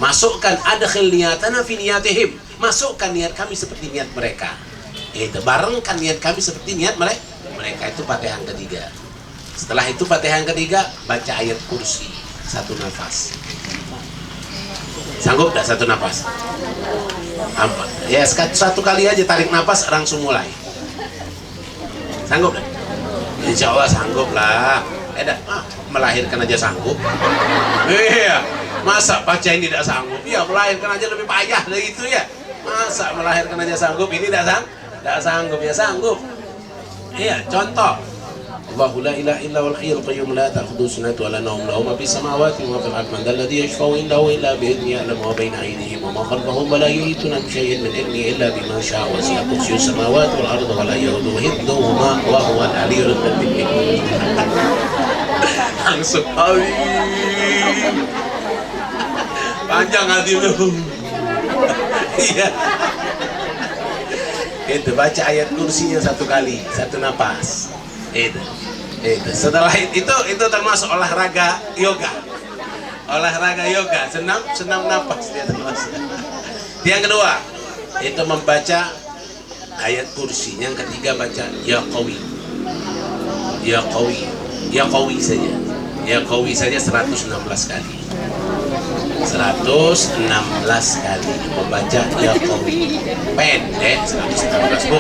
Masukkan adkhil niyatana fi niyatihim. Masukkan niat kami seperti niat mereka. Itu barengkan niat kami seperti niat mereka. Itu Fatihah yang ketiga. Setelah itu Fatihah yang ketiga baca ayat kursi satu nafas. Sanggup gak satu nafas? Ya satu kali aja tarik nafas langsung mulai. Sanggup gak? Insya Allah sanggup lah. Melahirkan aja sanggup. Iya, masa baca ini tidak sanggup? Ya melahirkan aja lebih payah dari itu ya. Masa melahirkan aja sanggup? Ini tidak sanggup ya sanggup. Iya, contoh. Allahu la ilaha illa wal hayyul qayyum la ta'khudhuhu sinatun wa la nawm lahu ma fis samawati wa ma fil ardi man dhal ladzi yashfa'u indahu illa bi idhnihi ya'lamu ma bayna aydihim wa ma khalfahum wa la yuhituna bi shay'in min ilmihi illa bima sha'a wa wasi'a kursiyyuhu samawati wal ardi wa la yahuduhu hifdhuhuma wa huwa al-'aliyyul 'azim. Langsung panjang hati lu. Iya. Itu baca ayat kursinya satu kali, satu napas. Itu. Setelah itu termasuk olahraga yoga. Olahraga yoga, senam napas dia termasuk. Yang kedua, itu membaca ayat kursi. Yang ketiga baca ya qawi. Ya qawi. Ya qawi saja. Ya qawi saja 116 kali. 116 kali membaca ya qawi. Pendek 116 bu.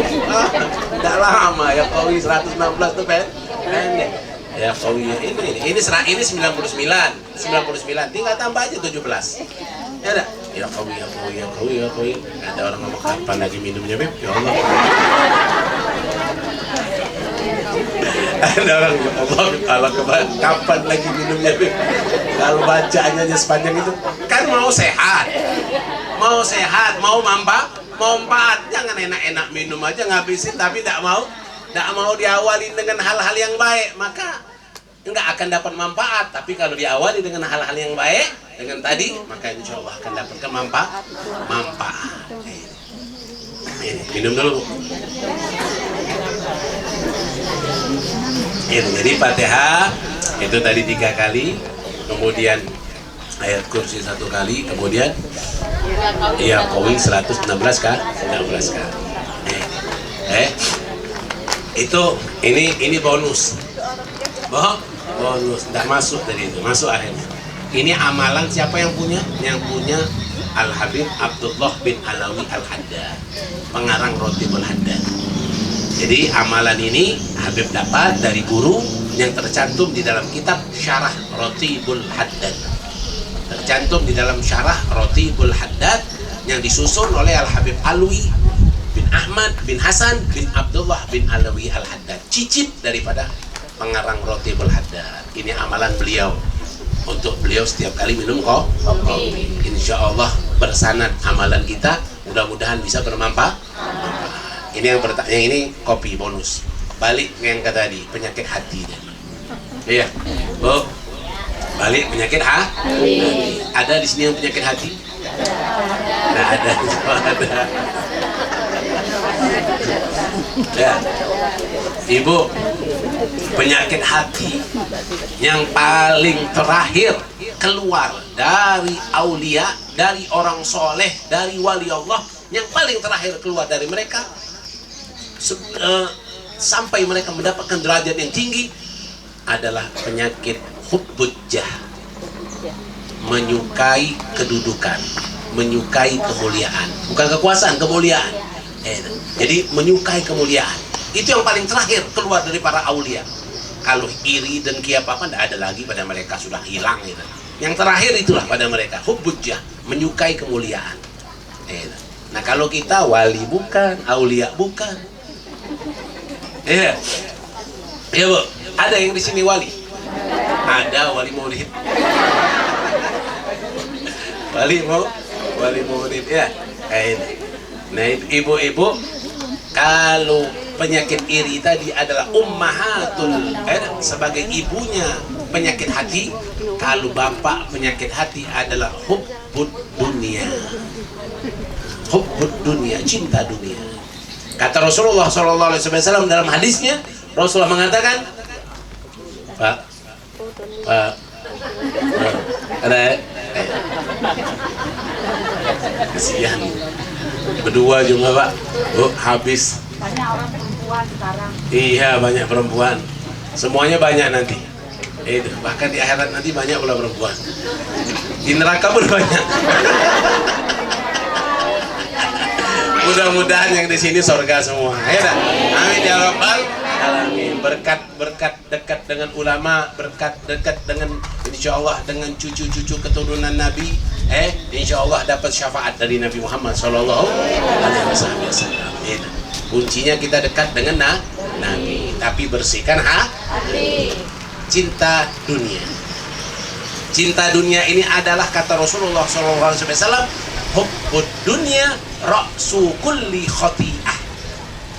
Tidak lama ya qawi 116 itu pendek. Ya qawi ini 99 tinggal tambah aja 17. Ya ada. Ya qawi. Ada orang ngomong kapan lagi minumnya Beb? Ya Allah. Ada orang Allah kapan lagi minumnya Beb? Kalau bacanya aja sepanjang itu kan mau sehat, mau manfaat, jangan enak-enak minum aja ngabisin tapi tidak mau diawali dengan hal-hal yang baik, maka enggak akan dapat manfaat. Tapi kalau diawali dengan hal-hal yang baik dengan tadi, maka insya Allah akan dapatkan manfaat. Minum dulu. Jadi Fatihah itu tadi 3 kali, kemudian ayat kursi 1 kali, kemudian ya qawi 116 kali. Itu ini bonus. Bonus, tidak masuk dari itu, masuk akhirnya. Ini amalan siapa yang punya? Yang punya Al-Habib Abdullah bin Alawi Al-Haddad, pengarang Ratibul Haddad. Jadi amalan ini Habib dapat dari guru yang tercantum di dalam kitab Syarah Ratibul Haddad. Tercantum di dalam Syarah Ratibul Haddad yang disusun oleh Al-Habib Alwi bin Ahmad bin Hasan bin Abdullah bin Alawi Al-Haddad, cicit daripada pengarang Ratibul Haddad. Ini amalan beliau untuk beliau setiap kali minum kopi. Insya Allah bersanad amalan kita, mudah-mudahan bisa bermanfaat. Ini yang ini kopi bonus. Balik yang kata tadi, penyakit hati. Iya, Bu. Balik penyakit hati. Ada di sini yang penyakit hati? Nah, ada. Ya. Ibu, penyakit hati yang paling terakhir keluar dari aulia, dari orang soleh, dari wali Allah, yang paling terakhir keluar dari mereka sampai mereka mendapatkan derajat yang tinggi adalah penyakit hubbujah, menyukai kedudukan, menyukai kemuliaan, bukan kekuasaan, kemuliaan. Jadi menyukai kemuliaan itu yang paling terakhir keluar dari para aulia. Kalau iri, dengki apa-apa tidak ada lagi pada mereka, sudah hilang gitu. Yang terakhir itulah pada mereka hubbujah, menyukai kemuliaan. Nah kalau kita wali bukan, aulia bukan. Iya Bu, ada yang di sini wali? Ada wali maulid. Wali maulid ya. Nah ibu-ibu, kalau penyakit iri tadi adalah ummahatul, sebagai ibunya penyakit hati. Kalau bapak penyakit hati adalah hubbud dunia. hubbud dunia, cinta dunia. Kata Rasulullah SAW dalam hadisnya, Rasulullah mengatakan, Pak, ada kesian berdua juga Pak. Oh, habis. Banyak orang perempuan sekarang. Iya, banyak perempuan. Semuanya banyak nanti. Bahkan di akhirat nanti banyak pula perempuan. Di neraka pun banyak. Mudah-mudahan yang di sini surga semua. Ya, amin ya rabbal alamin. Berkat dekat dengan ulama, berkat dekat dengan insyaallah dengan cucu-cucu keturunan Nabi, insyaallah dapat syafaat dari Nabi Muhammad sallallahu alaihi wasallam. Kuncinya kita dekat dengan Nabi, tapi bersihkan hati. Cinta dunia. Cinta dunia ini adalah kata Rasulullah SAW, hubbud dunia ra'su kulli khati'ah.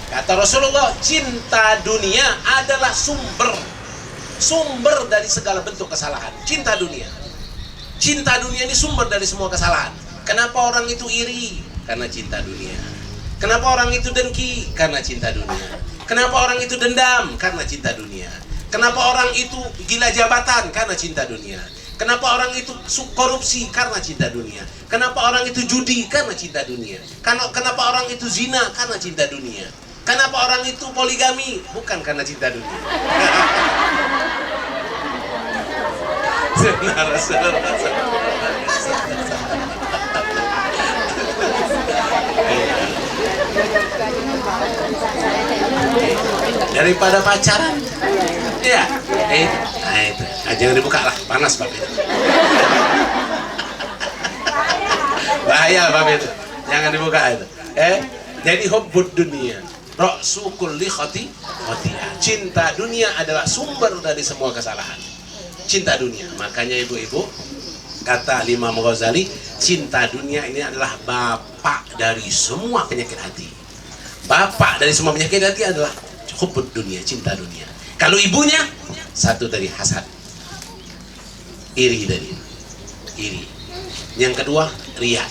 Kata Rasulullah, cinta dunia adalah sumber dari segala bentuk kesalahan. Cinta dunia ini sumber dari semua kesalahan. Kenapa orang itu iri? Karena cinta dunia. Kenapa orang itu dengki? Karena cinta dunia. Kenapa orang itu dendam? Karena cinta dunia. Kenapa orang itu gila jabatan? Karena cinta dunia. Kenapa orang itu korupsi? Karena cinta dunia. Kenapa orang itu judi? Karena cinta dunia. Kenapa orang itu zina? Karena cinta dunia. Kenapa orang itu poligami? Bukan karena cinta dunia. Daripada pacaran. Iya, itu. Jangan dibuka lah, panas Bapak itu. Bahaya Bapak itu. Jangan dibuka itu. Jadi hubbud dunia, ra'su kulli khati'ah. Cinta dunia adalah sumber dari semua kesalahan. Cinta dunia. Makanya ibu-ibu, kata Imam Ghazali, cinta dunia ini adalah bapak dari semua penyakit hati. Bapak dari semua penyakit hati adalah hubbud dunia, cinta dunia. Kalau ibunya, satu dari hasad, iri. Yang kedua, riya.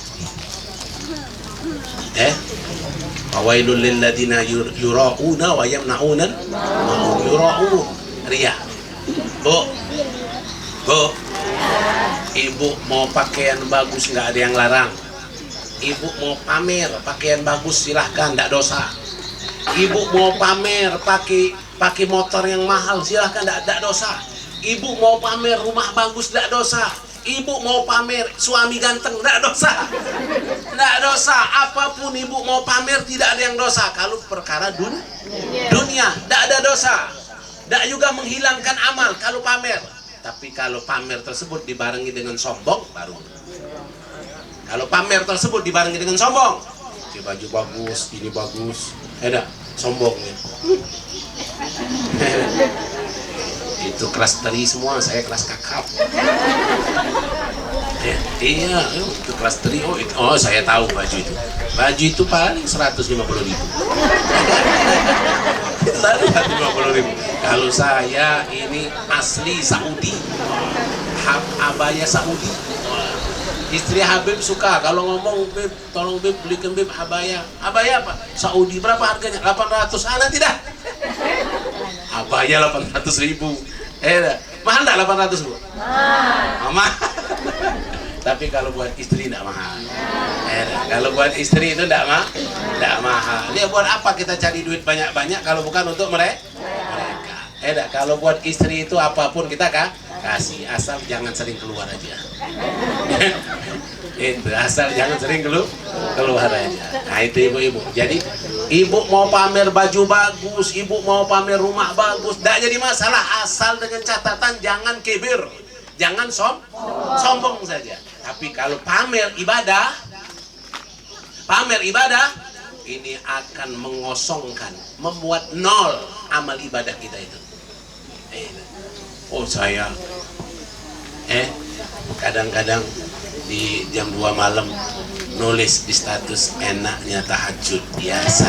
Fawailul lil ladina yura'una wa yamna'una yura'un. Riya. Bu, ibu mau pakaian bagus, nggak ada yang larang. Ibu mau pamer pakaian bagus, silahkan, nggak dosa. Ibu mau pamer pakai motor yang mahal, silahkan, tidak dosa. Ibu mau pamer rumah bagus, tidak dosa. Ibu mau pamer suami ganteng, tidak dosa. Tidak dosa. Apapun ibu mau pamer, tidak ada yang dosa. Kalau perkara dunia, tidak ada dosa. Tidak juga menghilangkan amal kalau pamer. Tapi kalau pamer tersebut dibarengi dengan sombong, baru. Kalau pamer tersebut dibarengi dengan sombong, baju bagus, ini bagus, sombongnya. Itu kelas teri semua, saya kelas kakap. Iya, itu kelas teri. Oh, saya tahu baju itu. Baju itu paling 150.000. 150.000. Kalau saya ini asli Saudi, abaya Saudi. Istri Habib suka kalau ngomong, Beb, tolong Beb belikan Beb abaya. Abaya apa? Saudi. Berapa harganya? 800. Nanti dah. Abaya 800.000. Mahal enggak 800, Bu? Mahal. Tapi kalau buat istri enggak mahal. Kalau buat istri itu enggak mahal. Dia buat apa kita cari duit banyak-banyak kalau bukan untuk mereka? Kalau buat istri itu apapun kita kasih, asal jangan sering keluar aja. Itu asal jangan sering keluar aja. Nah itu ibu-ibu. Jadi ibu mau pamer baju bagus, ibu mau pamer rumah bagus, tidak jadi masalah, asal dengan catatan jangan kibir, jangan sombong saja. Tapi kalau pamer ibadah, ini akan mengosongkan, membuat nol amal ibadah kita itu. Oh saya kadang-kadang di jam 2 malam nulis di status enaknya tahajud biasa.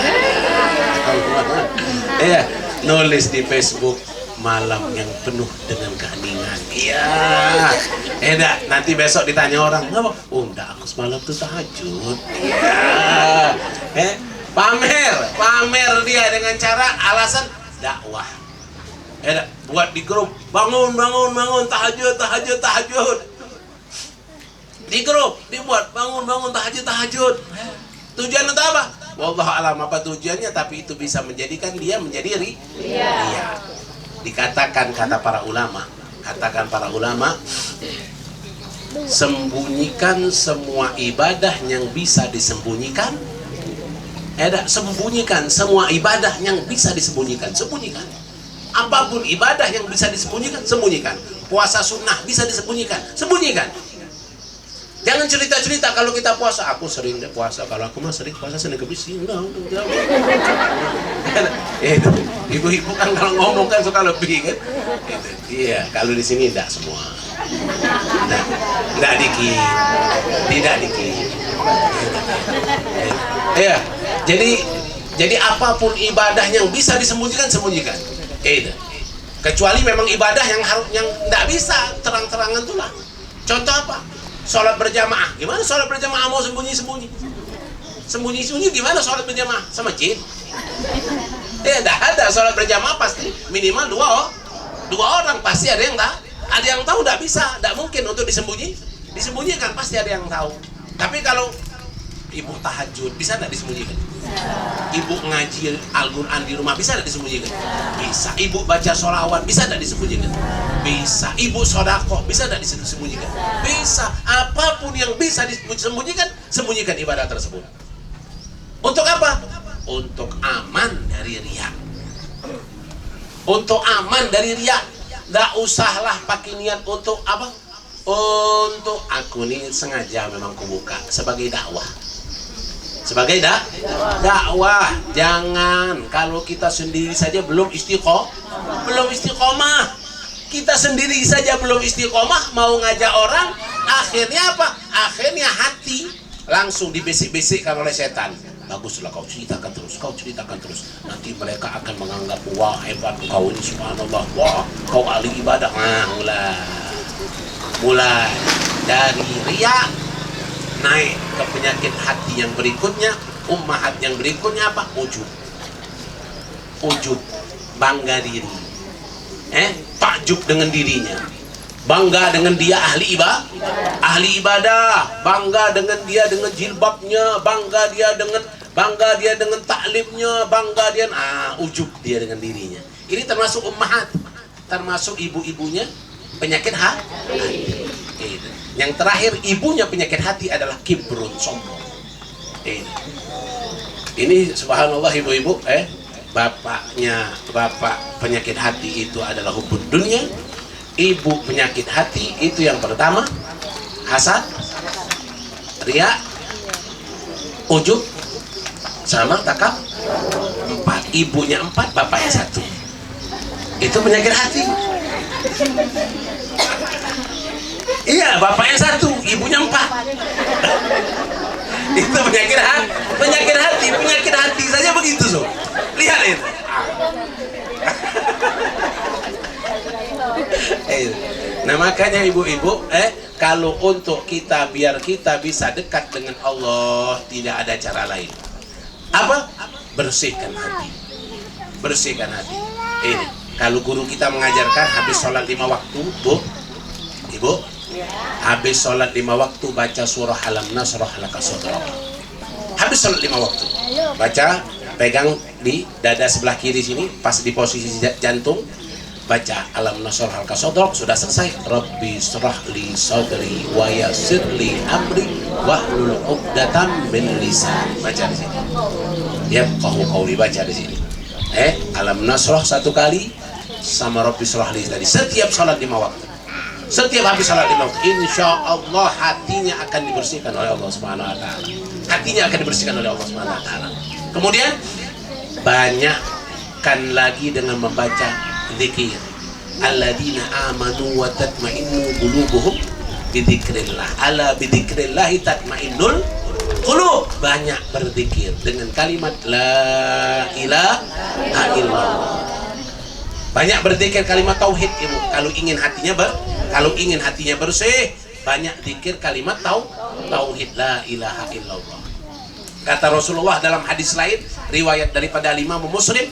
Nulis di Facebook malam yang penuh dengan keheningan. Iya. Nanti besok ditanya orang, "Ngapa?" Oh, enggak aku semalam tuh tahajud. Ya. Pamer dia dengan cara alasan dakwah. Buat di grup, bangun, tahajud. Di grup dibuat bangun, tahajud. Tujuan untuk apa? Wallahu alam apa tujuannya, tapi itu bisa menjadikan dia menjadi ria. Dikatakan para ulama, sembunyikan semua ibadah yang bisa disembunyikan. Sembunyikan semua ibadah yang bisa disembunyikan. Apapun ibadah yang bisa disembunyikan, sembunyikan. Puasa sunnah bisa disembunyikan, sembunyikan. Jangan cerita-cerita kalau kita puasa, aku sering deh puasa, kalau aku mah sering puasa Senin Kamis. Ibu-ibu kan kalau ngomong kan suka lebih kan. Iya, kalau di sini tidak semua. Tidak dikit. Iya, jadi apapun ibadah yang bisa disembunyikan, sembunyikan. Kecuali memang ibadah yang tidak bisa terang-terangan itulah. Contoh apa? Sholat berjamaah. Gimana sholat berjamaah mau sembunyi-sembunyi? Sembunyi-sembunyi gimana sholat berjamaah? Sama jin? Tidak ada. Sholat berjamaah pasti minimal dua orang. Pasti ada yang tahu. Ada yang tahu, tidak bisa. Tidak mungkin untuk disembunyikan. Pasti ada yang tahu. Tapi kalau ibu tahajud, bisa tidak disembunyikan? Ibu ngaji Al-Quran di rumah, bisa tidak disembunyikan? Bisa. Ibu baca sholawat, bisa tidak disembunyikan? Bisa. Ibu sodakoh, bisa tidak disembunyikan? Bisa. Apapun yang bisa disembunyikan, sembunyikan ibadah tersebut. Untuk apa? Untuk aman dari riya. Tidak usahlah pakai niat untuk apa? Untuk aku ini sengaja memang kubuka sebagai dakwah. Dakwah. Jangan kalau kita sendiri saja belum istiqomah. Kita sendiri saja belum istiqomah, mau ngajak orang, akhirnya apa? Akhirnya hati langsung dibisik-bisikkan oleh setan. Baguslah kau ceritakan terus. Nanti mereka akan menganggap, wah hebat kau ini, subhanallah, wah kau ahli ibadah. Mulai dari riya naik ke penyakit hati yang berikutnya, ummahat yang berikutnya apa? Ujub, bangga diri, takjub dengan dirinya, bangga dengan dia ahli ibadah, bangga dengan dia dengan jilbabnya, bangga dia dengan taklimnya, ujub dia dengan dirinya. Ini termasuk ummahat, termasuk ibu-ibunya penyakit hati. Yang terakhir ibunya penyakit hati adalah kibrun, sombong. Ini subhanallah ibu-ibu, bapak penyakit hati itu adalah hubbud dunya. Ibu penyakit hati itu yang pertama hasad, riya, ujub, sama takab. 4. Ibunya 4, bapaknya 1. Itu penyakit hati. Iya, bapaknya 1, ibunya 4. Itu penyakit hati saja begitu, so. Lihat itu. Nah makanya ibu-ibu, kalau untuk kita biar kita bisa dekat dengan Allah, tidak ada cara lain. Apa? Bersihkan hati. Kalau guru kita mengajarkan habis sholat 5 waktu, ibu, habis sholat 5 waktu baca surah Alam Nasrah laka sadrak. Habis sholat 5 waktu baca, pegang di dada sebelah kiri sini, pas di posisi jantung, baca Alam Nasrah laka sadrak. Sudah selesai, Rabbi shrah li sadri wa yassir li amri wahlul 'uqdatam min lisani. Baca di sini. Yafqahu baca di sini. Alam Nasrah 1 kali sama Rabbi shrah li tadi. Setiap sholat 5 waktu. Setiap habis salat 5 waktu, insya Allah hatinya akan dibersihkan oleh Allah Subhanahu Wa Taala. Kemudian banyakkan lagi dengan membaca zikir. Alladzina amanu wa tatma'innu qulubuhum bidzikrillah. Ala bidzikrillah tatma'innul qulub. Banyak berzikir dengan kalimat la ilaha illallah. Banyak berzikir kalimat tauhid, ibu. Kalau ingin hatinya bersih, banyak zikir kalimat tauhid la ilaha illallah. Kata Rasulullah dalam hadis lain riwayat daripada Imam Muslim,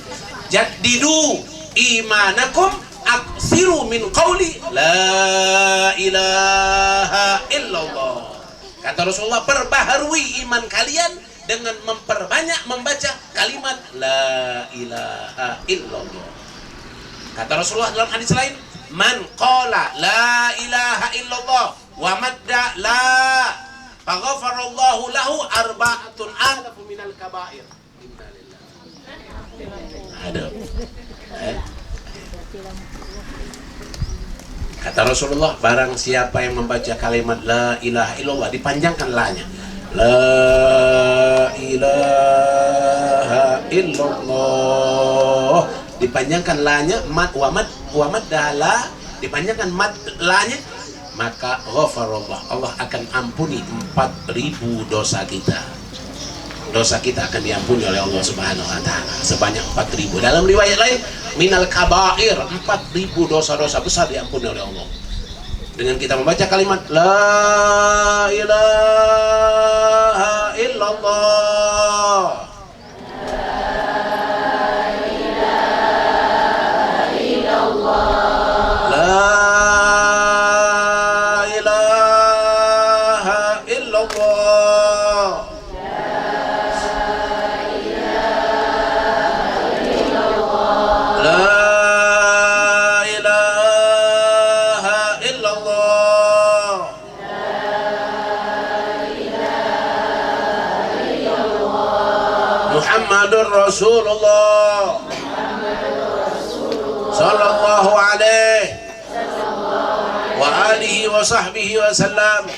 jaddidu imanakum aksiru min qawli la ilaha illallah. Kata Rasulullah, perbaharui iman kalian dengan memperbanyak membaca kalimat la ilaha illallah. Kata Rasulullah dalam hadis lain, man qala la ilaha illallah wa madda la faghfarallahu lahu arba'atun alafu minal kabair. Ada. Kata Rasulullah, barang siapa yang membaca kalimat la ilaha illallah, dipanjangkan la-nya, la ilaha illallah, dipanjangkan la-nya, mad wa madala, dipanjangkan mad la-nya, maka ghafarallah, Allah akan ampuni 4.000 dosa kita. Dosa kita akan diampuni oleh Allah Subhanahu wa taala sebanyak 4.000. Dalam riwayat lain, minal kabair, 4.000 dosa-dosa besar diampuni oleh Allah. Dengan kita membaca kalimat la ilaha illallah. Muhammadur Rasulullah sallallahu alaihi wa alihi wa sahbihi wa sallam.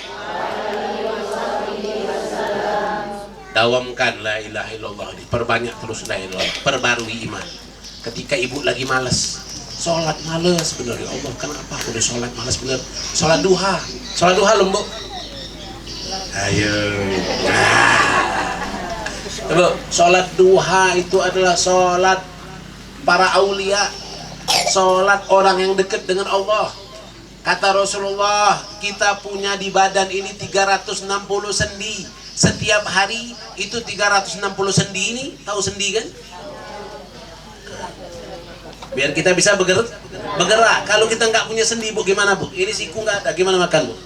Dawamkan la ilaha illallah, perbanyak terus la ilaha illallah, perbarui iman. Ketika ibu lagi malas, sholat malas bener, ya Allah kenapa aku udah sholat malas bener, sholat duha lembut. Ayo, nah, sholat duha itu adalah sholat para aulia, sholat orang yang dekat dengan Allah. Kata Rasulullah, kita punya di badan ini 360 sendi. Setiap hari itu 360 sendi ini, tahu sendi kan? Biar kita bisa bergerak. Kalau kita nggak punya sendi, Bu, gimana, Bu? Ini siku nggak ada, gimana makan, Bu?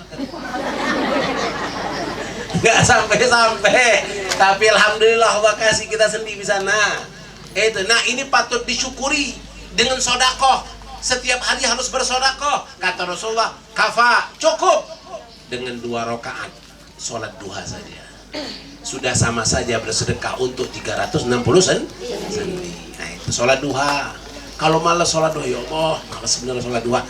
Nggak sampai. Tapi alhamdulillah Allah kasih kita sendi di sana. Itu. Nah, ini patut disyukuri dengan sodakoh. Setiap hari harus bersodakoh. Kata Rasulullah, kafa, cukup dengan 2 rakaat sholat duha saja. Sudah sama saja bersedekah untuk 360 sendi. Nah, itu sholat duha. Kalau malas sholat duha, ya Allah, malas benar sholat duha,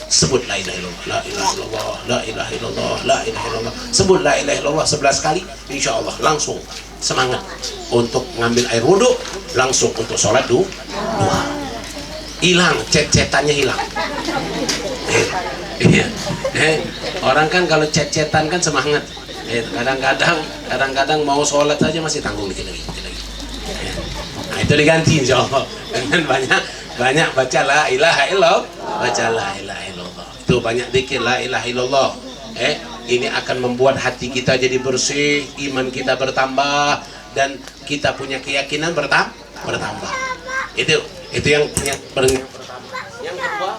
sebut la ilaha illallah, la ilaha illallah, la ilaha illallah, la ilaha illallah. Sebut la ilaha illallah 11 kali, insya Allah langsung semangat untuk ngambil air wudhu, langsung untuk sholat duha. Hilang, cet-cetannya hilang. Orang kan kalau cet-cetan kan semangat. Kadang-kadang mau sholat saja masih tanggung dikit lagi. Nah, itu diganti insya Allah dengan banyak baca la ilaha illallah, baca la ilaha illallah. Itu banyak zikir la ilaha illallah. Ini akan membuat hati kita jadi bersih, iman kita bertambah, dan kita punya keyakinan bertambah. Itu yang pertama. Yang kedua,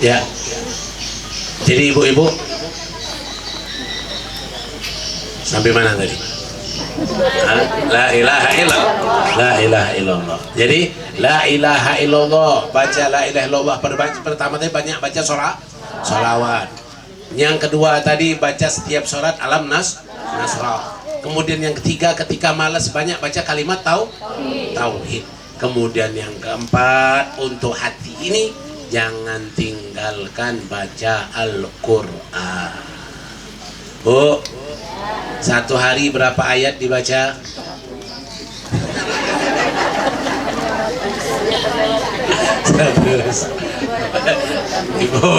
ya. Jadi ibu-ibu sampai mana tadi? La ilaha illallah, la ilaha illallah. Jadi la ilaha illallah, baca la ilaha illallah. Pertama tadi banyak baca sholawat. Yang kedua tadi baca setiap sholat alam nasrah. Kemudian yang ketiga, ketika malas banyak baca kalimat tauhid. Kemudian yang keempat, untuk hati ini jangan tinggalkan baca Al-Quran. Bu, satu hari berapa ayat dibaca? Ibu,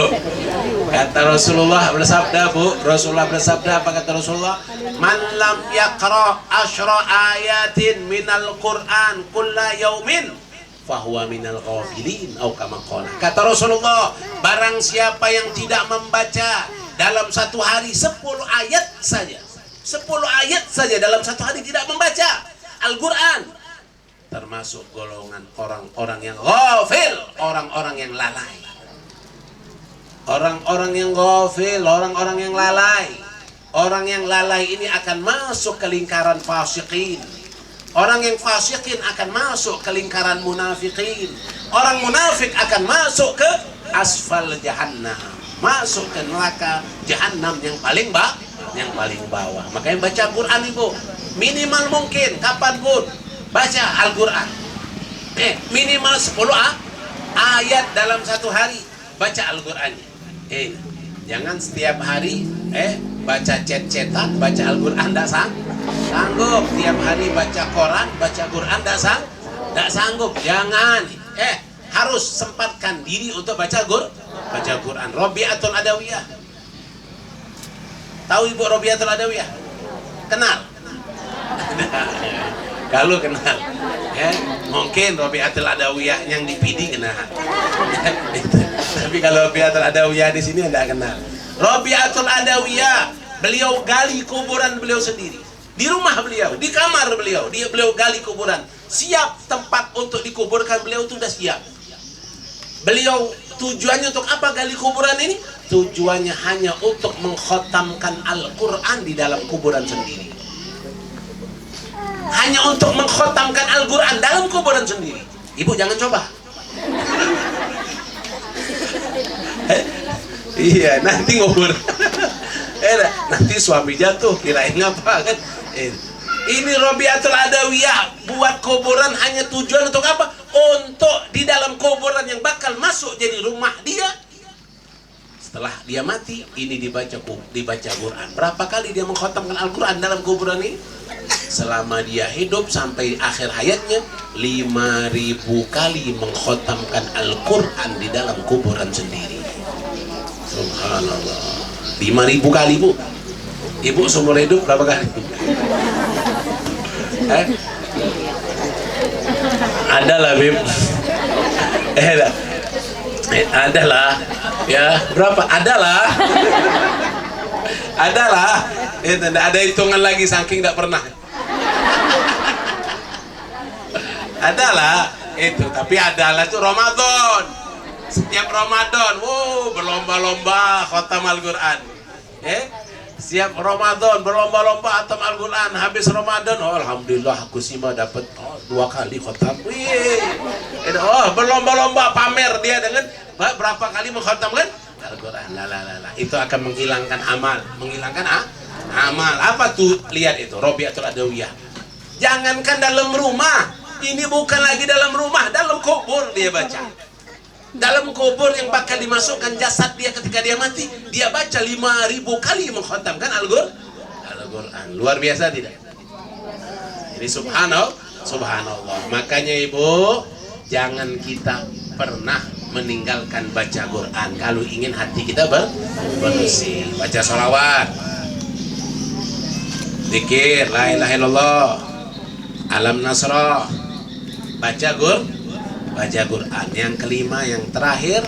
Kata Rasulullah bersabda, Bu, Rasulullah bersabda, apa kata Rasulullah? Man lam yaqra asyra ayatin minal Qur'an kulla yaumin fahuwa minal ghafilin atau kama qala. Kata Rasulullah, barang siapa yang tidak membaca dalam satu hari 10 ayat saja, 10 ayat saja dalam satu hari tidak membaca Al-Quran, termasuk golongan orang-orang yang ghafil, orang-orang yang lalai. Orang-orang yang ghafil, orang-orang yang lalai. Orang yang lalai ini akan masuk ke lingkaran fasikin. Orang yang fasikin akan masuk ke lingkaran munafikin. Orang munafik akan masuk ke asfal jahannam, masuk ke neraka jahannam yang paling bawah. Makanya baca Quran, Ibu, minimal mungkin kapanpun baca Al-Quran. Minimal 10 ayat dalam satu hari baca Al-Qurannya. Jangan setiap hari baca cet-cetan, baca Al-Quran tidak sanggup. Tiap hari baca koran, baca Quran tidak sanggup. Jangan. Harus sempatkan diri untuk baca Quran. Robiatul Adawiyah. Tahu Ibu Robiatul Adawiyah? Kenal? Kalau kenal, mungkin Robiatul Adawiyah yang di PD kenal. Tapi kalau Robiatul Adawiyah di sini Anda kenal. Robiatul Adawiyah, beliau gali kuburan beliau sendiri. Di rumah beliau, di kamar beliau, beliau gali kuburan. Siap tempat untuk dikuburkan, beliau itu sudah siap. Beliau tujuannya untuk apa gali kuburan ini? Tujuannya hanya untuk mengkhatamkan Al-Quran di dalam kuburan sendiri. Hanya untuk mengkhatamkan Al-Quran dalam kuburan sendiri. Ibu jangan coba. Iya, nanti ngubur. Nanti suami jatuh, kirain apa kan? Ini Robiatul Adawiyah buat kuburan hanya tujuan untuk apa? Untuk di dalam kuburan yang bakal masuk jadi rumah dia. Setelah dia mati, ini dibaca Quran. Berapa kali dia mengkhatamkan Al-Quran dalam kuburan ini? Selama dia hidup sampai akhir hayatnya, 5.000 kali mengkhatamkan Al-Quran di dalam kuburan sendiri. Subhanallah. 5.000 kali, Bu. Ibu seumur hidup berapa kali? Adalah, Bib. Adalah. Ya, berapa? Adalah. Tidak ada hitungan lagi saking tidak pernah. Adalah itu, tapi adalah itu Ramadan. Setiap Ramadan, berlomba-lomba khatam Al-Quran. Siap Ramadan berlomba-lomba khatam Al-Quran. Habis Ramadan, alhamdulillah aku sih mah dapat 2 kali khatam. Berlomba-lomba pamer dia dengan berapa kali mengkhatamkan Al-Quran. Itu akan menghilangkan amal, amal. Apa tuh? Lihat itu Robiatul Adawiyah. Jangankan dalam rumah, ini bukan lagi dalam rumah, dalam kubur dia baca. Dalam kubur yang bakal dimasukkan jasad dia ketika dia mati, dia baca 5.000 kali mengkhatamkan Al-Quran. Luar biasa tidak? Ini subhanallah. Makanya Ibu, jangan kita pernah meninggalkan baca Quran kalau ingin hati kita bersih. Baca sholawat, zikir, la ilaha illallah, alam nasrah, baca Quran. Yang kelima, yang terakhir,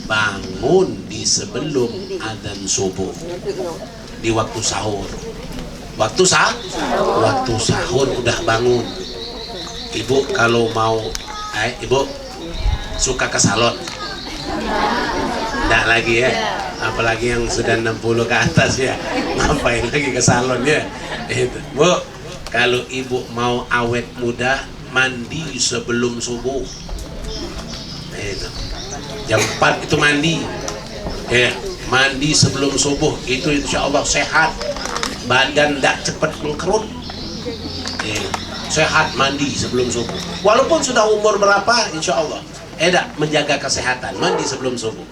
bangun di sebelum adzan subuh, di waktu sahur. Waktu sahur udah bangun. Ibu kalau mau, Ibu suka ke salon? Nggak lagi ya, apalagi yang sudah 60 ke atas ya, ngapain lagi ke salon ya? Bu, kalau Ibu mau awet muda, mandi sebelum subuh. Jam 4 itu mandi. Mandi sebelum subuh itu insya Allah sehat, badan tidak cepat mengkerut. Sehat mandi sebelum subuh. Walaupun sudah umur berapa, insya Allah menjaga kesehatan, mandi sebelum subuh.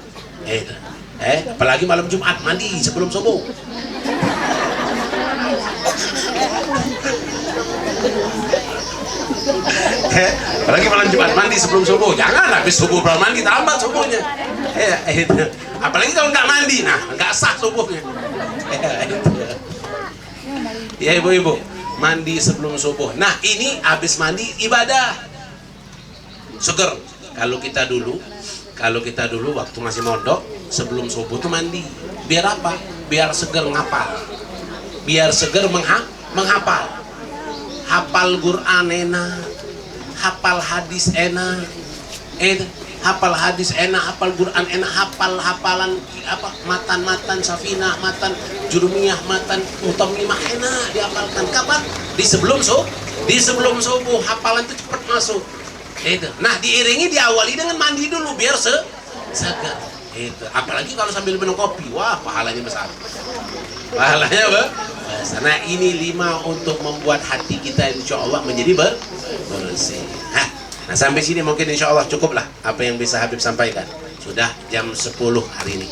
Apalagi malam Jumat, mandi sebelum subuh. Apalagi malam Jumat, mandi sebelum subuh. Jangan habis subuh baru mandi, terlambat subuhnya. Ya, itu. Apalagi kalau nggak mandi, nah nggak sah subuhnya. Ya, itu. Ya ibu-ibu, mandi sebelum subuh. Nah ini habis mandi ibadah, seger. Kalau kita dulu waktu masih mondok, sebelum subuh tuh mandi. Biar apa? Biar seger ngapal. Biar seger menghafal. Hafal Quran enak, hafal hadis enak. Hafal hadis enak, hafal Quran enak, hafalan apa matan safina, matan jurumiyah, matan mutamimah enak dihafalkan. Kapan? Di sebelum subuh hafalan itu cepat masuk. Nah diiringi diawali dengan mandi dulu biar segar. Apalagi kalau sambil minum kopi, wah pahalanya besar. Pahalanya apa? Nah ini 5 untuk membuat hati kita insya Allah menjadi bersih. Nah sampai sini mungkin insya Allah cukuplah apa yang bisa Habib sampaikan. Sudah jam 10 hari ini.